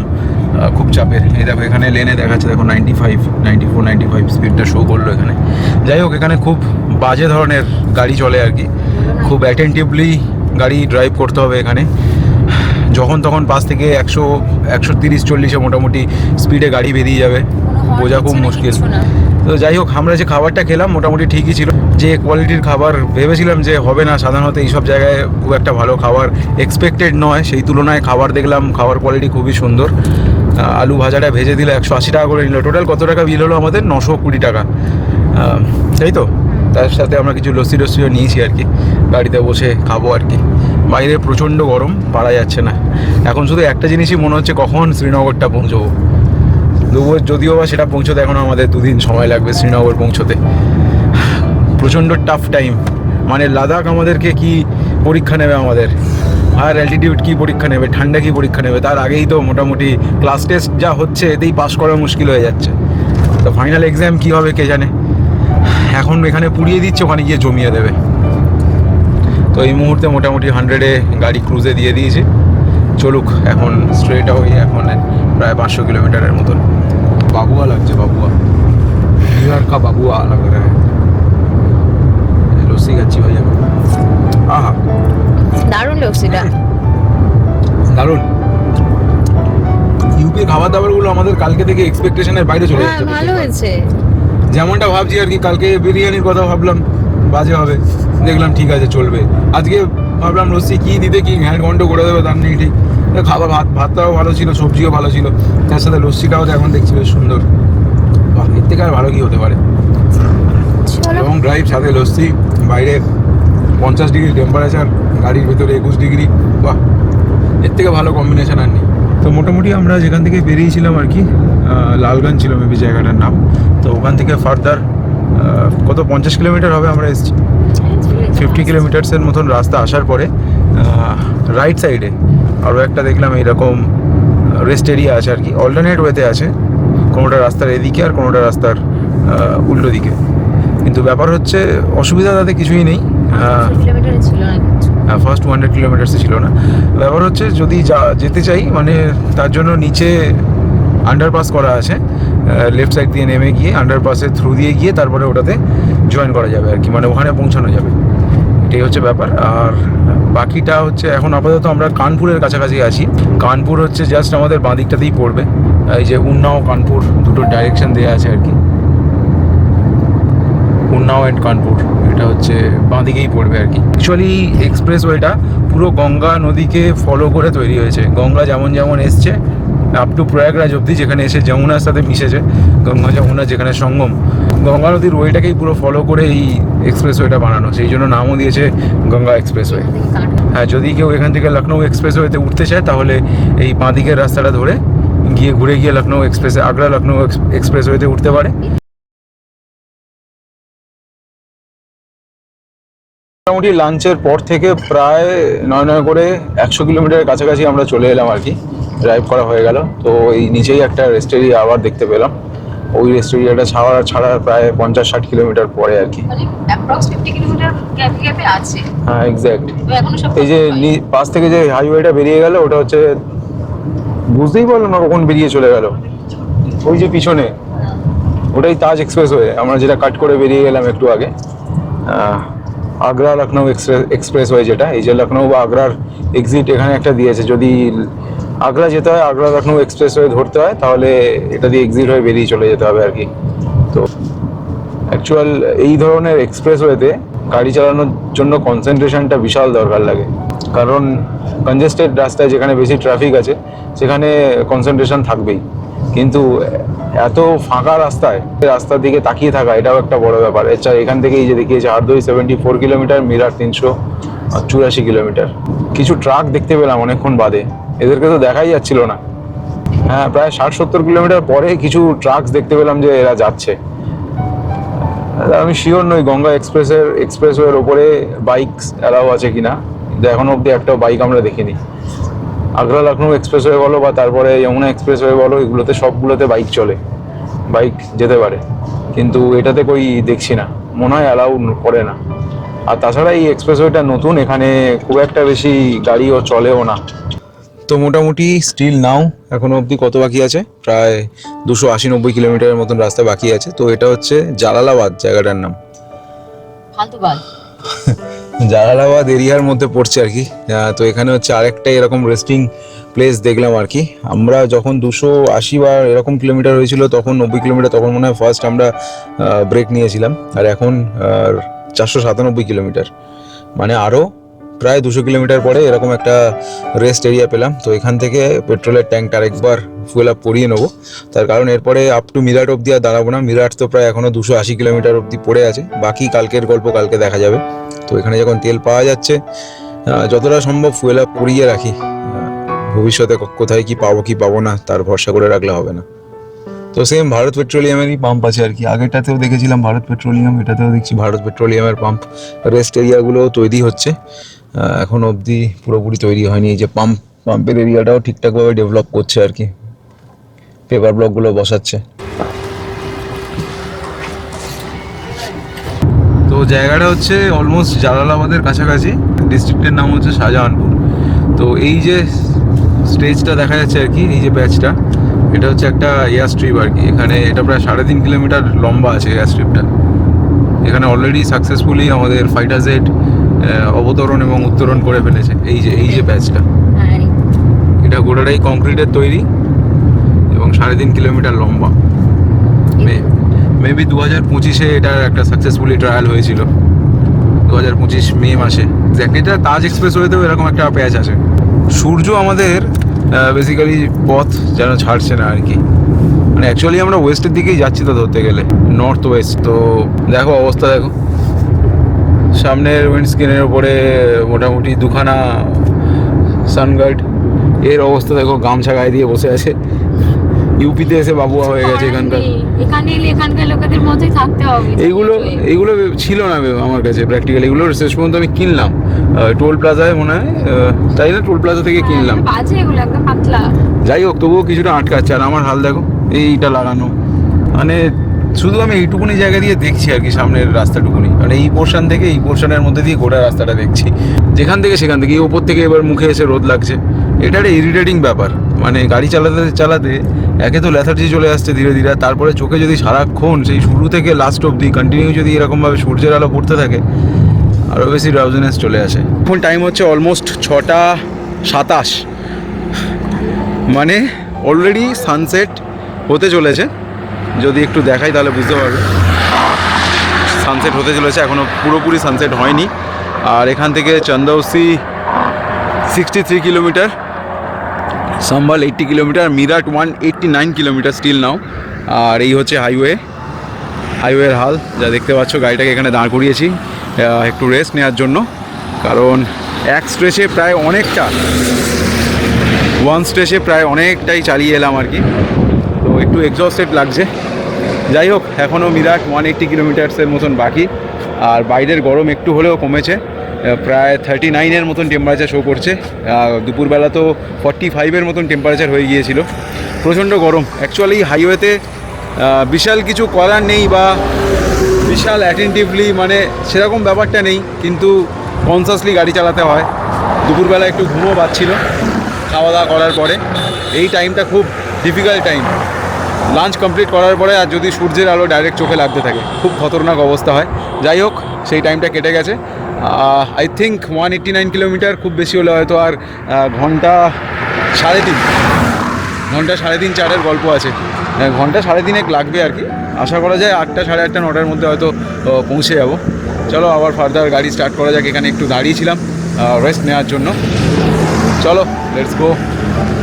খুব চাপের। এই দেখো এখানে লেনে দেখাচ্ছে, দেখো 95, 94, 95 স্পিডটা শো করলো এখানে। যাই হোক, এখানে খুব বাজে ধরনের গাড়ি চলে আর কি, খুব অ্যাটেন্টিভলি গাড়ি ড্রাইভ করতে হবে এখানে। যখন তখন পাশ থেকে 130-140-এ মোটামুটি স্পিডে গাড়ি বেরিয়ে যাবে, বোঝা খুব মুশকিল। তো যাই হোক, আমরা যে খাবারটা খেলাম মোটামুটি ঠিকই ছিল। যে কোয়ালিটির খাবার ভেবেছিলাম যে হবে না, সাধারণত এইসব জায়গায় খুব একটা ভালো খাবার এক্সপেক্টেড নয়, সেই তুলনায় খাবার দেখলাম খাবার কোয়ালিটি খুবই সুন্দর। আলু ভাজাটা ভেজে দিলে 180 টাকা করে নিল। টোটাল কত টাকা বিল হলো আমাদের? 920 টাকা, তাই তো। তার সাথে আমরা কিছু লস্যিও নিয়েছি আর কি, গাড়িতে বসে খাবো আর কি। বাইরে প্রচণ্ড গরম, পারা যাচ্ছে না। এখন শুধু একটা জিনিসই মনে হচ্ছে, কখন শ্রীনগরটা পৌঁছবো। যদিও বা সেটা পৌঁছতে এখনও আমাদের 2 দিন সময় লাগবে শ্রীনগর পৌঁছতে। প্রচণ্ড টাফ টাইম, মানে লাদাখ আমাদেরকে কি পরীক্ষা নেবে, আমাদের হায়ার অ্যালটিটিউড কী পরীক্ষা নেবে, ঠান্ডা কী পরীক্ষা নেবে, তার আগেই তো মোটামুটি ক্লাস টেস্ট যা হচ্ছে এতেই পাস করা মুশকিল হয়ে যাচ্ছে। তো ফাইনাল এক্সাম কী হবে কে জানে। এখন এখানে পুড়িয়ে দিচ্ছে, ওখানে গিয়ে জমিয়ে দেবে। তো এই মুহূর্তে মোটামুটি 100-এ গাড়ি ক্রুজে দিয়ে দিয়েছে। চলুক এখন স্ট্রেট হয়ে, এখন প্রায় 500 কিলোমিটারের মতন। বাবুয়া লাগছে, বাবুয়া, বিহার কা বাবুয়া লাগ রা হ্যায়। লস্যি খাচ্ছি ভাই এখন। আহা, দারুণ লস্যিটা, দারুণ। ইউপির খাবার দাবারগুলো আমাদের কালকে থেকে এক্সপেকটেশনের বাইরে চলে হ্যাঁ যাচ্ছে। ভালো হয়েছে। যেমনটা ভাবছি আর কি, কালকে বিরিয়ানির কথা ভাবলাম, বাজে হবে, দেখলাম ঠিক আছে চলবে। আজকে ভাবলাম লস্যি কী দিতে কি ঘ্যাঁট ঘন্ট করে দেবে, তার নেই ঠিক। খাবার ভাতটাও ভালো ছিল, সবজিও ভালো ছিল, তার সাথে লস্যিটাও তো এখন দেখছি বেশ সুন্দর। বাহ, এর থেকে আর ভালো কী হতে পারে। এবং ড্রাইভ, সাথে লস্যি, বাইরে 50 ডিগ্রি টেম্পারেচার, গাড়ির ভেতরে 21 ডিগ্রি। বাহ, এর থেকে ভালো কম্বিনেশন আর নেই। তো মোটামুটি আমরা যেখান থেকে বেরিয়েছিলাম আর কি, লালগঞ্জ ছিল মেবি জায়গাটার নাম। তো ওখান থেকে ফার্দার কত 50 কিলোমিটার হবে আমরা এসেছি। 50 কিলোমিটার্সের মতন রাস্তা আসার পরে রাইট সাইডে আরও একটা দেখলাম এইরকম রেস্ট এরিয়া আছে আর কি, অল্টারনেট ওয়েতে আছে, কোনোটা রাস্তার এদিকে আর কোনোটা রাস্তার উল্টো দিকে। কিন্তু ব্যাপার হচ্ছে অসুবিধা তাতে কিছুই নেই। ফার্স্ট 100 কিলোমিটার্সে ছিল না। ব্যাপার হচ্ছে যদি যেতে চাই, মানে তার জন্য নিচে আন্ডারপাস করা আছে, লেফট সাইড দিয়ে নেমে গিয়ে আন্ডারপাসের থ্রু দিয়ে গিয়ে তারপরে ওটাতে জয়েন করা যাবে আর কি, মানে ওখানে পৌঁছানো যাবে। এটাই হচ্ছে ব্যাপার। আর বাকিটা হচ্ছে, এখন আপাতত আমরা কানপুরের কাছাকাছি আছি। কানপুর হচ্ছে জাস্ট আমাদের বাঁ দিকটাতেই পড়বে। এই যে উন্নাও কানপুর দুটো ডাইরেকশন দেওয়া আছে আর কি, উন্নাও অ্যান্ড কানপুর, এটা এটা হচ্ছে বাঁ দিকেই পড়বে আর কি। অ্যাকচুয়ালি এক্সপ্রেসওয়েটা পুরো গঙ্গা নদীকে ফলো করে তৈরি হয়েছে। গঙ্গা যেমন যেমন এসছে আপ টু প্রয়াগরাজ অবধি, যেখানে এসে যমুনার সাথে মিশেছে, গঙ্গা যমুনা যেখানে সঙ্গম, গঙ্গা নদীর ওয়েটাকেই পুরো ফলো করে এই এক্সপ্রেসওয়েটা বানানো, সেই জন্য নামও দিয়েছে গঙ্গা এক্সপ্রেসওয়ে। হ্যাঁ, যদি কেউ এখান থেকে লখনৌ এক্সপ্রেসওয়েতে উঠতে চায় তাহলে এই বাঁ দিকের রাস্তাটা ধরে গিয়ে ঘুরে গিয়ে লখনৌ এক্সপ্রেসে, আগ্রা লখনৌ এক্সপ্রেসওয়েতে উঠতে পারে। মোটামুটি লাঞ্চের পর থেকে প্রায় নয় করে 100 কিলোমিটারের কাছাকাছি আমরা চলে এলাম আর কি, ড্রাইভ করা হয়ে গেল। তো এই নিচেই একটা রেস্ট এরিয়া আবার দেখতে পেলাম, ওই রেস্ট এরিয়াটা ছাড়া প্রায় 50-60 কিলোমিটার পরে আর কি। মানে অ্যাপ্রক্স 50 কিলোমিটার গ্যাপে আছে। হ্যাঁ এক্স্যাক্ট। তো এখনো সব এই যে পাশ থেকে যে হাইওয়েটা বেরিয়ে গেল ওটা হচ্ছে, বুঝতেই পারলাম না কখন বেরিয়ে চলে গেল, ওই যে পিছনে ওটাই তাজ এক্সপ্রেসওয়ে, আমরা যেটা কাট করে বেরিয়ে গেলাম একটু আগে। আগ্রা লখনৌ এক্সপ্রেসওয়ে যেটা, এই যে লখনৌ বা আগ্রার এক্সিট এখানে একটা দিয়েছে, যদি আগ্রা যেতে হয় আগ্রা লখনৌ এক্সপ্রেসওয়ে ধরতে হয় তাহলে এটা দিয়ে এক্সিট হয়ে বেরিয়ে চলে যেতে হবে আর কি। তো অ্যাকচুয়াল এই ধরনের এক্সপ্রেসওয়েতে গাড়ি চালানোর জন্য কনসেন্ট্রেশনটা বিশাল দরকার লাগে, কারণ কনজেস্টেড রাস্তায় যেখানে বেশি ট্রাফিক আছে সেখানে কনসেন্ট্রেশন থাকবেই, কিন্তু এত ফাঁকা রাস্তার দিকে তাকিয়ে থাকা এটাও একটা বড় ব্যাপার। আচ্ছা, এখান থেকে এই যে দেখিয়েছে হারদই 74 কিলোমিটার, মিরাট 384 কিলোমিটার। কিছু ট্রাক দেখতে পেলাম অনেকক্ষণ বাদে, এদেরকে তো দেখাই যাচ্ছিল না। হ্যাঁ, প্রায় 60-70 কিলোমিটার পরে কিছু ট্রাকস দেখতে পেলাম যে এরা যাচ্ছে। আমি শিওর নই গঙ্গা এক্সপ্রেসওয়ের ওপরে বাইক অ্যালাউ আছে কিনা, কিন্তু এখনো অবধি একটা বাইক আমরা দেখিনি। আগ্রা লখনৌ এক্সপ্রেসওয়ে বলো বা তারপরে যমুনা এক্সপ্রেসওয়ে বলো, এগুলোতে সবগুলোতে বাইক চলে, বাইক যেতে পারে, কিন্তু এটাতে কই দেখছি না, মনে হয় অ্যালাউ করে না। আর তাছাড়া এই এক্সপ্রেসওয়েটা নতুন, এখানে খুব একটা বেশি গাড়িও চলেও না। তো মোটামুটি স্টিল নাও এখনো অবধি কত বাকি আছে, প্রায় 280-90 কিলোমিটারের মতন রাস্তা বাকি আছে। তো এটা হচ্ছে জালালাবাদ জায়গাটার নাম, ফালতুবাদ। জালালাবাদ এরিয়ার মধ্যে পড়ছে আর কি। তো এখানে হচ্ছে আরেকটা এরকম রেস্টিং প্লেস দেখলাম আর কি। আমরা যখন 280 বা এরকম কিলোমিটার হয়েছিল তখন 90 কিলোমিটার, তখন মনে হয় ফার্স্ট আমরা ব্রেক নিয়েছিলাম, আর এখন 497 কিলোমিটার, মানে আরও প্রায় 200 কিলোমিটার পরে এরকম একটা রেস্ট এরিয়া পেলাম। তো এখান থেকে পেট্রোলের ট্যাঙ্কটা আরেকবার ফুয়েল আপ করিয়ে নেবো, তার কারণ এরপরে আপ টু মিরাট অবধি আর দাঁড়াবো না। মিরাট তো প্রায় এখনও 280 কিলোমিটার অবধি পড়ে আছে, বাকি কালকের গল্প কালকে দেখা যাবে। তো এখানে যখন তেল পাওয়া যাচ্ছে যতটা সম্ভব ফুয়েল আপ করিয়ে রাখি, ভবিষ্যতে কোথায় কি পাবো না তার ভরসা করে রাখলে হবে না। তো সেম ভারত পেট্রোলিয়ামেরই পাম্প আছে আর কি, আগেরটাতেও দেখেছিলাম ভারত পেট্রোলিয়াম, এটাতেও দেখছি ভারত পেট্রোলিয়ামের পাম্প। রেস্ট এরিয়াগুলোও তৈরি হচ্ছে, এখন অবধি পুরোপুরি তৈরি হয়নি। এই যে পাম্পের এরিয়াটাও ঠিকঠাকভাবে ডেভেলপ করছে আর কি, পেপার ব্লকগুলো বসাচ্ছে। তো জায়গাটা হচ্ছে অলমোস্ট জালালাবাদের কাছাকাছি, ডিস্ট্রিক্টের নাম হচ্ছে শাহজাহানপুর। তো এই যে স্টেজটা দেখা যাচ্ছে আর কি, এই যে প্যাচটা, এটা হচ্ছে একটা এয়ার স্ট্রিপ আর কি। এখানে এটা প্রায় 3.5 কিলোমিটার লম্বা আছে এয়ার স্ট্রিপটা। এখানে অলরেডি সাকসেসফুলি আমাদের ফাইটার জেট অবতরণ এবং উত্তরণ করে ফেলেছে। এই যে প্যাচটা, এটা গোটাটাই কংক্রিটের তৈরি এবং 3.5 কিলোমিটার লম্বা। মেবি 2025-এ এটার একটা সাকসেসফুলি ট্রায়াল হয়েছিল, 2025 মে মাসে। এটা তাজ এক্সপ্রেসওয়েতেও এরকম একটা প্যাচ আছে। সূর্য আমাদের বেসিক্যালি পথ যেন ছাড়ছে না আর কি, মানে অ্যাকচুয়ালি আমরা ওয়েস্টের দিকেই যাচ্ছি তো ধরতে গেলে, নর্থ ওয়েস্ট। তো দেখো অবস্থা, দেখো সামনের উইন্ডস্ক্রিনের ওপরে মোটামুটি 2খানা সানগার্ড, এর অবস্থা দেখো, গামছা গায়ে দিয়ে বসে আছে। ইউপিতে এসে বাবুয়া হয়ে গেছে এখানকার। এখানকার লোকেদের মধ্যেই থাকতে হবে। এইগুলো ছিল না আমার কাছে প্র্যাকটিক্যালি, এগুলো শেষ পর্যন্ত আমি কিনলাম টোল প্লাজায় মনে হয়, তাই না, টোল প্লাজা থেকে কিনলাম। বাজে এগুলো, একদম পাতলা। যাই হোক, তবুও কিছুটা আটকাচ্ছে। আর আমার হাল দেখো, এইটা লাগানো, মানে শুধু আমি এইটুকুনি জায়গা দিয়ে দেখছি আর কি, সামনের রাস্তাটুকুনি, মানে এই পোর্শন থেকে এই পোর্শনের মধ্যে দিয়ে গোটা রাস্তাটা দেখছি, যেখান থেকে সেখান থেকে। এই ওপর থেকে এবার মুখে এসে রোদ লাগছে, এটা একটা ইরিটেটিং ব্যাপার। মানে গাড়ি চালাতে একে তো লেথার্জি চলে আসছে ধীরে ধীরে, তারপরে চোখে যদি সারাক্ষণ সেই শুরু থেকে লাস্ট অবধি কন্টিনিউ যদি এরকমভাবে সূর্যের আলো পড়তে থাকে, আরও বেশি ড্রাউজিনেস চলে আসে। এখন টাইম হচ্ছে অলমোস্ট 6:27, মানে অলরেডি সানসেট হতে চলেছে। যদি একটু দেখাই তাহলে বুঝতে পারবে। সানসেট হতে চলেছে, এখনও পুরোপুরি সানসেট হয়নি। আর এখান থেকে চন্দৌসি 63 kilometre, Sambhal 80 kilometre, Meerut 189 kilometre still now. আর এই হচ্ছে হাইওয়ের হাল, যা দেখতে পাচ্ছ। গাড়িটাকে এখানে দাঁড় করিয়েছি একটু রেস্ট নেওয়ার জন্য, কারণ এক স্ট্রেচে প্রায় অনেকটাই চালিয়ে এলাম আর কি, তো একটু এক্সস্টেড লাগছে। যাই হোক, এখনও মিরাট 180 কিলোমিটার্সের মতন বাকি। আর বাইরের গরম একটু হলেও কমেছে, প্রায় 39-এর মতন টেম্পারেচার শো করছে। দুপুরবেলা তো 45-এর মতন টেম্পারেচার হয়ে গিয়েছিল, প্রচণ্ড গরম। অ্যাকচুয়ালি হাইওয়েতে বিশাল কিছু করার নেই বা বিশাল অ্যাটেন্টিভলি মানে সেরকম ব্যাপারটা নেই, কিন্তু কনসাসলি গাড়ি চালাতে হয়। দুপুরবেলা একটু ঘুমও পাচ্ছিল খাওয়া দাওয়া করার পরে, এই টাইমটা খুব ডিফিকাল্ট টাইম। লাঞ্চ কমপ্লিট করার পরে আর যদি সূর্যের আলো ডাইরেক্ট চোখে লাগতে থাকে, খুব খতরনাক অবস্থা হয়। যাই হোক, সেই টাইমটা কেটে গেছে। আই থিঙ্ক 189 কিলোমিটার, খুব বেশি হলে হয়তো আর ঘন্টা 3.5-4-এর গল্প আছে। ঘন্টা 3.5 লাগবে আর কি। আশা করা যায় 8টা, 8:30, 9টার মধ্যে হয়তো পৌঁছে যাব। চলো আবার ফার্দার গাড়ি স্টার্ট করা যাক। এখানে একটু দাঁড়িয়েছিলাম রেস্ট নেওয়ার জন্য। চলো লেটস গো।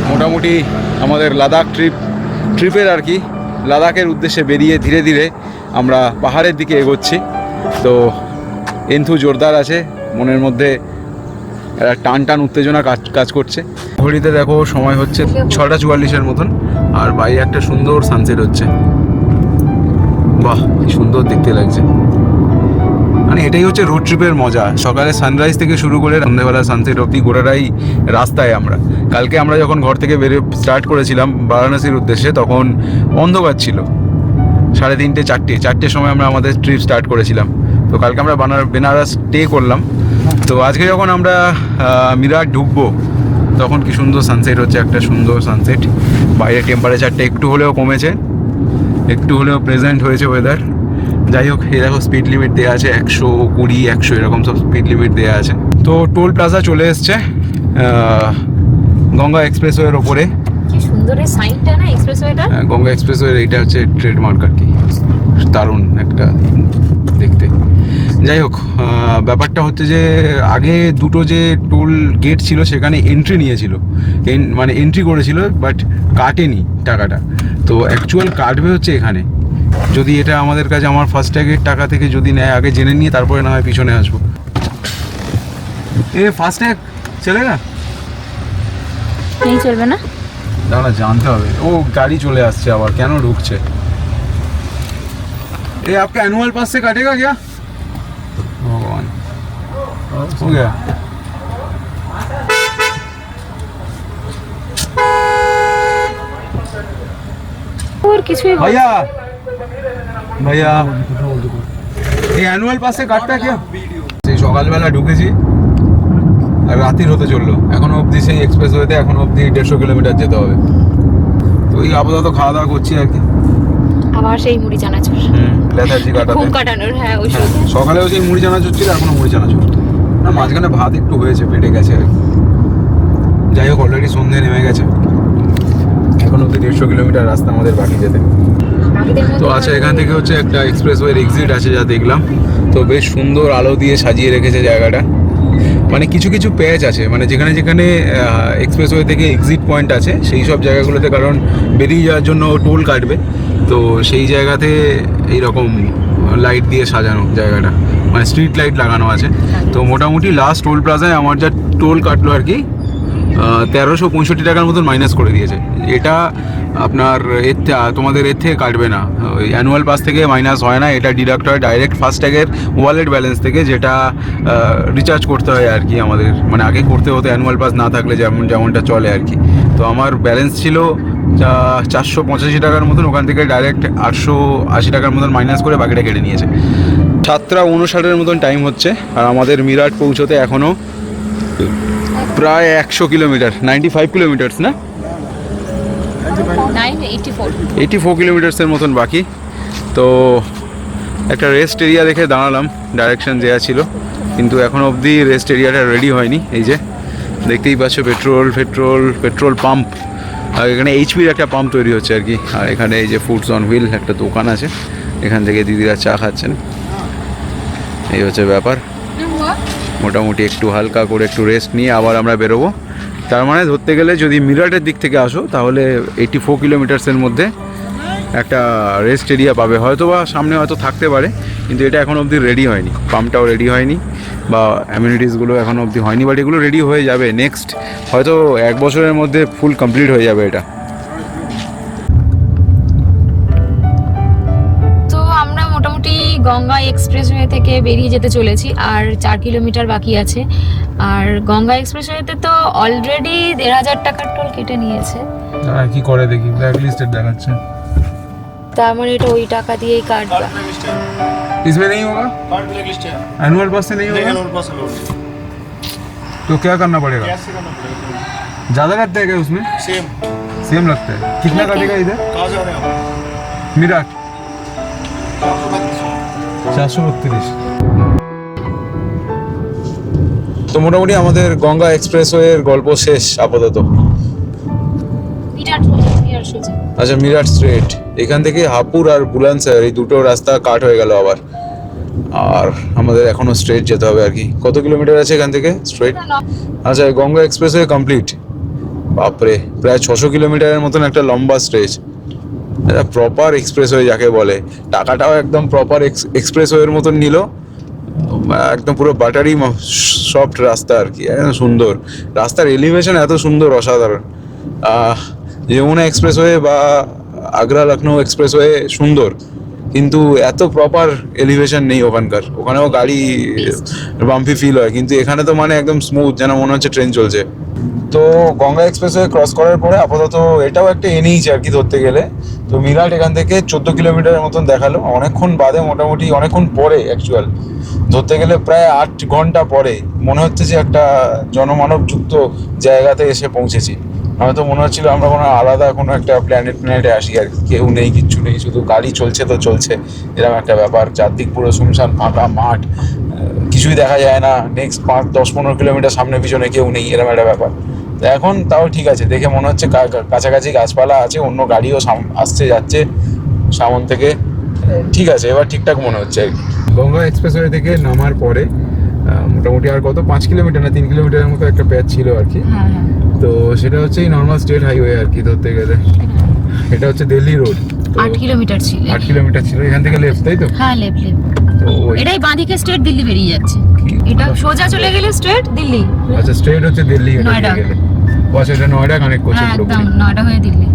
মোটামুটি আমাদের লাদাখ ট্রিপের আর কি, লাদাখের উদ্দেশ্যে বেরিয়ে ধীরে ধীরে আমরা পাহাড়ের দিকে এগোচ্ছি। তো এন্থু জোরদার আছে, মনের মধ্যে একটা টান উত্তেজনা কাজ করছে। ঘড়িতে দেখো সময় হচ্ছে 6:44-এর মতন, আর বাইরে একটা সুন্দর সানসেট হচ্ছে। বাহ, কি সুন্দর দেখতে লাগছে। মানে এটাই হচ্ছে রোড ট্রিপের মজা। সকালে সানরাইজ থেকে শুরু করে সন্ধ্যেবেলা সানসেট অবধি গোটাটাই রাস্তায় আমরা। কালকে আমরা যখন ঘর থেকে বেরিয়ে স্টার্ট করেছিলাম বারাণসীর উদ্দেশ্যে, তখন অন্ধকার ছিল। 3:30, 4টের সময় আমরা আমাদের ট্রিপ স্টার্ট করেছিলাম। তো কালকে আমরা বেনারস স্টে করলাম। তো আজকে যখন আমরা মিরাট ঢুকবো, তখন কি সুন্দর সানসেট হচ্ছে, একটা সুন্দর সানসেট। বাইরে টেম্পারেচারটা একটু হলেও কমেছে, একটু হলেও প্রেজেন্ট হয়েছে ওয়েদার। যাই হোক, এই দেখো স্পিড লিমিট দেওয়া আছে 120, 100 এরকম সব স্পিড লিমিট দেওয়া আছে। তো টোল প্লাজা চলে এসছে গঙ্গা এক্সপ্রেসওয়ের ওপরে। কি সুন্দর এই সাইনটা না, এক্সপ্রেসওয়েটা। গঙ্গা এক্সপ্রেসওয়ের এইটা হচ্ছে ট্রেডমার্ক আর কি, দারুণ একটা দেখতে। যাই হোক, ব্যাপারটা হচ্ছে যে আগে দুটো যে টোল গেট ছিল সেখানে এন্ট্রি নিয়েছিল, মানে এন্ট্রি করেছিল, বাট কাটেনি টাকাটা। তো অ্যাকচুয়াল কাটবে হচ্ছে এখানে। যদি এটা আমাদের কাছে আমার ফার্স্ট ট্যাগের টাকা থেকে যদি নেয়, আগে জেনে নিয়ে তারপরে না হয় পিছনে আসবো। ফার্স্ট ট্যাগ চলে না, এই চলবে না, দাঁড়া জানতে হবে। ও গাড়ি চলে আসছে আবার, কেন ঢুকছে? आपका एनुअल पास से काटेगा क्या? भगवान, हो गया। और কিছুই भैया এই অ্যানুয়াল পাসে কাটটা কি? সেই সকালবেলা ঢুকেছি আর রাতের হতে চললো, এখনো অবধি সেই এক্সপ্রেসওয়েতে এখনো অবধি 150 কিলোমিটার যেতে হবে। তো এই আপাতত খাওয়া দাওয়া করছি আর কি। আবার সেই মুড়ি চানাচুর, লেথার্জি কাটাতে ঘুম কাটানোর। হ্যাঁ, ওই সকালেও সেই মুড়ি চানাচুর ছিল, এখনো মুড়ি চানাচুর না, মাঝখানে ভাত একটু হয়েছে, পেটে গেছে আর কি। যাই হোক, অলরেডি সন্ধ্যে নেমে গেছে, এখন অবধি 150 কিলোমিটার রাস্তা আমাদের বাকি যেতে। তো আচ্ছা, এখান থেকে হচ্ছে একটা এক্সপ্রেসওয়ের এক্সিট আছে যা দেখলাম। তো বেশ সুন্দর আলো দিয়ে সাজিয়ে রেখেছে জায়গাটা। মানে কিছু কিছু প্যাচ আছে, মানে যেখানে যেখানে এক্সপ্রেসওয়ে থেকে এক্সিট পয়েন্ট আছে সেই সব জায়গাগুলোতে, কারণ বেরিয়ে যাওয়ার জন্য টোল কাটবে। তো সেই জায়গাতে এইরকম লাইট দিয়ে সাজানো জায়গাটা, মানে স্ট্রিট লাইট লাগানো আছে। তো মোটামুটি লাস্ট টোল প্লাজায় আমার যা টোল কাটলো আর কি, 1365 টাকার মতন মাইনাস করে দিয়েছে। এটা আপনার তোমাদের এর থেকে কাটবে না, ওই অ্যানুয়াল পাস থেকে মাইনাস হয় না, এটা ডিডাক্ট হয় ডাইরেক্ট ফাস্ট্যাগের ওয়ালেট ব্যালেন্স থেকে, যেটা রিচার্জ করতে হয় আর কি আমাদের। মানে আগে করতে হতো অ্যানুয়াল পাস না থাকলে, যেমনটা চলে আর কি। তো আমার ব্যালেন্স ছিল 485 টাকার মতন, ওখান থেকে ডাইরেক্ট 880 টাকার মতন মাইনাস করে বাকিটা কেটে নিয়েছে। 7:59-এর মতন টাইম হচ্ছে, আর আমাদের মিরাট পৌঁছতে এখনও প্রায় 100 কিলোমিটার, 95 কিলোমিটার্স না, 84 কিলোমিটার্সের মতন বাকি। তো একটা রেস্ট এরিয়া দেখে দাঁড়ালাম, ডাইরেকশন দেওয়া ছিল, কিন্তু এখনও অবধি রেস্ট এরিয়াটা রেডি হয়নি। এই যে দেখতেই পাচ্ছ পেট্রোল পাম্প, আর এখানে এইচপির একটা পাম্প তৈরি হচ্ছে আর কি। আর এখানে এই যে ফুডস অন হুইল একটা দোকান আছে, এখান থেকে দিদিরা চা খাচ্ছেন। এই হচ্ছে ব্যাপার। মোটামুটি একটু হালকা করে একটু রেস্ট নিয়ে আবার আমরা বেরোবো। তার মানে ধরতে গেলে যদি মিরাটের দিক থেকে আসো তাহলে 84 কিলোমিটার্সের মধ্যে একটা রেস্ট এরিয়া পাবে, হয়তো বা সামনে হয়তো থাকতে পারে, কিন্তু এটা এখন অবধি রেডি হয়নি, পাম্পটাও রেডি হয়নি বা অ্যামিনিটিসগুলো এখনও অবধি হয়নি, বাট এগুলো রেডি হয়ে যাবে নেক্সট হয়তো 1 বছরের মধ্যে ফুল কমপ্লিট হয়ে যাবে এটা। তো আমরা মোটামুটি গঙ্গা এক্সপ্রেসওয়ে থেকে বেরিয়ে যেতে চলেছি, আর 4 কিলোমিটার বাকি আছে। আর গঙ্গা এক্সপ্রেসওয়েতে তো অলরেডি 1,500 টাকার টোল কেটে নিয়েছে। কি করে দেখি, ব্ল্যাক লিস্টেড দেখাচ্ছে। তার মানে এটা ওই টাকা দিয়েই কাটবে। इसमें नहीं होगा, एनुअल पास से नहीं होगा, तो क्या करना पड़ेगा? ज़्यादा लगता है क्या उसमें? सेम लगता है। कितना काटेगा इधर? मिराट 432। তো মোটামুটি আমাদের গঙ্গা এক্সপ্রেসওয়ের গল্প শেষ আপাতত। আচ্ছা, মিরাট স্ট্রেট, এখান থেকে হাপুর আর বুলানসার এই দুটো রাস্তা কাট হয়ে গেল আবার, আর আমাদের এখনো স্ট্রেট যেতে হবে আর কি। কত কিলোমিটার আছে এখান থেকে স্ট্রেট? আচ্ছা, গঙ্গা এক্সপ্রেসওয়ে কমপ্লিট। বাপরে, প্রায় 600 কিলোমিটারের মতন একটা লম্বা স্ট্রেচ। এটা প্রপার এক্সপ্রেসওয়ে যাকে বলে, টাকাটাও একদম প্রপার এক্সপ্রেসওয়ের মতন নিল, একদম পুরো বাটারি সফট রাস্তা আর কি, একদম সুন্দর রাস্তার এলিভেশন, এত সুন্দর, অসাধারণ। যমুনা এক্সপ্রেসওয়ে বা আগ্রা লখনৌ এক্সপ্রেসওয়ে সুন্দর, কিন্তু এত প্রপার এলিভেশন নেই ওখানকার। ওখানেও গাড়ি বাম্পি ফিল হয়, কিন্তু এখানে তো মানে একদম স্মুথ, যেন মনে হচ্ছে ট্রেন চলছে। তো গঙ্গা এক্সপ্রেসওয়ে ক্রস করার পরে আপাতত এটাও একটা এনএইচ আর কি ধরতে গেলে। তো মিরাট এখান থেকে 14 কিলোমিটারের মতন দেখালো, অনেকক্ষণ বাদে, মোটামুটি অনেকক্ষণ পরে, অ্যাকচুয়াল ধরতে গেলে প্রায় 8 ঘন্টা পরে মনে হচ্ছে যে একটা জনমানবযুক্ত জায়গাতে এসে পৌঁছেছি। হয়তো মনে হচ্ছিল আমরা কোনো আলাদা কোনো একটা প্ল্যানেটে আসি আর কি, কেউ নেই, কিচ্ছু নেই, শুধু গাড়ি চলছে তো চলছে, এরকম একটা ব্যাপার। চারদিক পুরো শুনশান ফাঁকা মাঠ, কিছুই দেখা যায় না। নেক্সট 5-10-15 কিলোমিটার সামনে পিছনে কেউ নেই, এরকম একটা ব্যাপার। তো এখন তাও ঠিক আছে, দেখে মনে হচ্ছে কাছাকাছি গাছপালা আছে, অন্য গাড়িও আসছে যাচ্ছে সামন থেকে, ঠিক আছে, এবার ঠিকঠাক মনে হচ্ছে আর কি। গঙ্গা এক্সপ্রেসওয়ে থেকে নামার পরে মোটামুটি আর কত 5 কিলোমিটার না 3 কিলোমিটারের মতো একটা প্যাচ ছিল আর কি। তো সেটা হচ্ছে এই নর্মাল স্টেট হাইওয়ে আর কি ধরতে গেলে। এটা হচ্ছে দিল্লি রোড। 8 কিলোমিটার ছিল। 8 কিলোমিটার ছিল, এখান থেকে লেফট, তাই তো? হ্যাঁ, লেফট। তো এটাই বাঁদিকে স্ট্রেট দিল্লি বেরিয়ে যাচ্ছে, এটা সোজা চলে গেলে স্ট্রেট দিল্লি। আচ্ছা, স্ট্রেট হচ্ছে দিল্লি, এটা নয়ডা। গেলে আচ্ছা, এটা নয়ডা কানেক্ট করছে হ্যাঁ, পুরোপুরি। একদম নয়ডা হয়ে দিল্লি।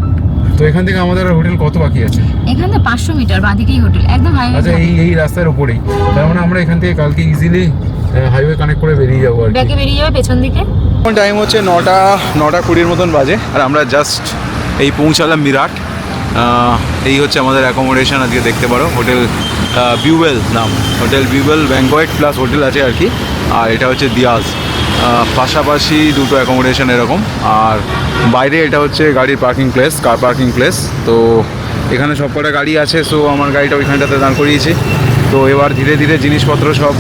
তো এখান থেকে আমাদের হোটেল কত বাকি আছে? এখান থেকে 500 মিটার বাঁদিকেই হোটেল, একদম হাইওয়ে। আচ্ছা, এই রাস্তার উপরেই, তার মানে আমরা এখান থেকে কালকে ইজিলি হাইওয়ে কানেক্ট করে বেরিয়ে যাবো আর কি। ব্যাকে বেরিয়ে যাবে পেছন দিকে। এখন টাইম হচ্ছে 9:20 মতন বাজে, আর আমরা জাস্ট এই পৌঁছালাম মিরাট। এই হচ্ছে আমাদের অ্যাকোমোডেশন, আজকে দেখতে পারো, হোটেল বিউবেল নাম, হোটেল বিউবেল ব্যাঙ্কোয়েট প্লাস হোটেল আছে আর কি। আর এটা হচ্ছে দিয়াজ, পাশাপাশি দুটো অ্যাকোমোডেশন এরকম। আর বাইরে এটা হচ্ছে গাড়ির parking place, car parking place. তো এখানে সব কটা গাড়ি আছে, সো আমার গাড়িটা ওইখানটাতে দাঁড় করিয়েছি। তো এবার ধীরে ধীরে জিনিসপত্র সব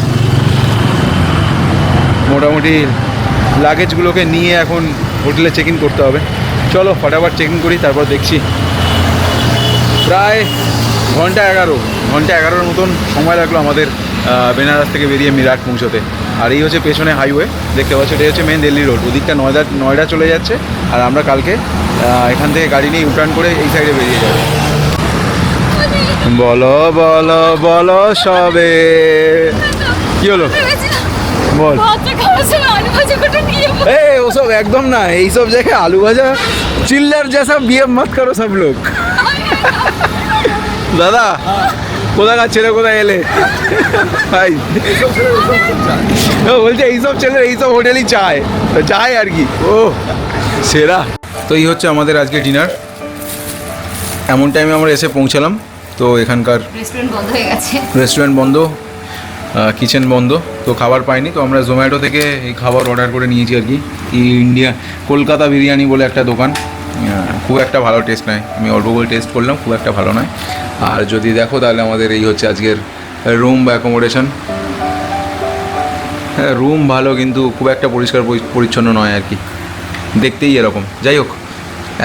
মোটামুটি লাগেজগুলোকে নিয়ে এখন হোটেলে চেক ইন করতে হবে। চলো ফটাফট চেক ইন করি, তারপর দেখছি। প্রায় ঘন্টা 11 মতন সময় লাগলো আমাদের বেনারস থেকে বেরিয়ে মিরাট পৌঁছতে। আর এই হচ্ছে পেছনে হাইওয়ে দেখতে পাচ্ছ, এটা হচ্ছে মেন দিল্লি রোড, ওদিকটা নয়ডা চলে যাচ্ছে। আর আমরা কালকে এখান থেকে গাড়ি নিয়ে ইউটার্ন করে এই সাইডে বেরিয়ে যাব। বলো বলো বলো সবে, কি হলো বল? ওসব একদম না, এইসব জায়গায় আলু ভাজা চিল্লার जैसा বিয়ে মত করো সব লোক। দাদা কোথাকার ছেলে, কোথায় এলে ভাই? বলছে এইসব ছেলে এইসব হোটেলই চায় আর কি। ও সেরা। তো এই হচ্ছে আমাদের আজকে ডিনার। এমন টাইমে আমরা এসে পৌঁছালাম, তো এখানকার রেস্টুরেন্ট বন্ধ হয়ে গেছে, রেস্টুরেন্ট বন্ধ, কিচেন বন্ধ, তো খাবার পাইনি। তো আমরা জোম্যাটো থেকে এই খাবার অর্ডার করে নিয়েছি আর কি। ইন্ডিয়া কলকাতা বিরিয়ানি বলে একটা দোকান, খুব একটা ভালো টেস্ট নয়, আমি অল্প করে টেস্ট করলাম, খুব একটা ভালো নয়। আর যদি দেখো তাহলে আমাদের এই হচ্ছে আজকের রুম বা অ্যাকোমোডেশন। হ্যাঁ, রুম ভালো, কিন্তু খুব একটা পরিষ্কার পরিচ্ছন্ন নয় আর কি, দেখতেই এরকম। যাই হোক,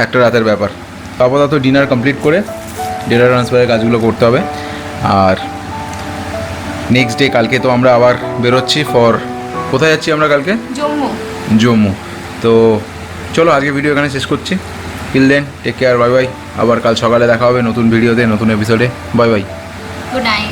একটা রাতের ব্যাপার। আপাতত ডিনার কমপ্লিট করে ডেটা ট্রান্সফারের কাজগুলো করতে হবে। আর নেক্সট ডে কালকে তো আমরা আবার বেরোচ্ছি ফর, কোথায় যাচ্ছি আমরা কালকে? জম্মু। জম্মু। তো চলো আজকে ভিডিও এখানে শেষ করছি। Till then take care, bye bye. আবার কাল সকালে দেখা হবে নতুন ভিডিওতে, নতুন এপিসোডে। Bye bye. Good night.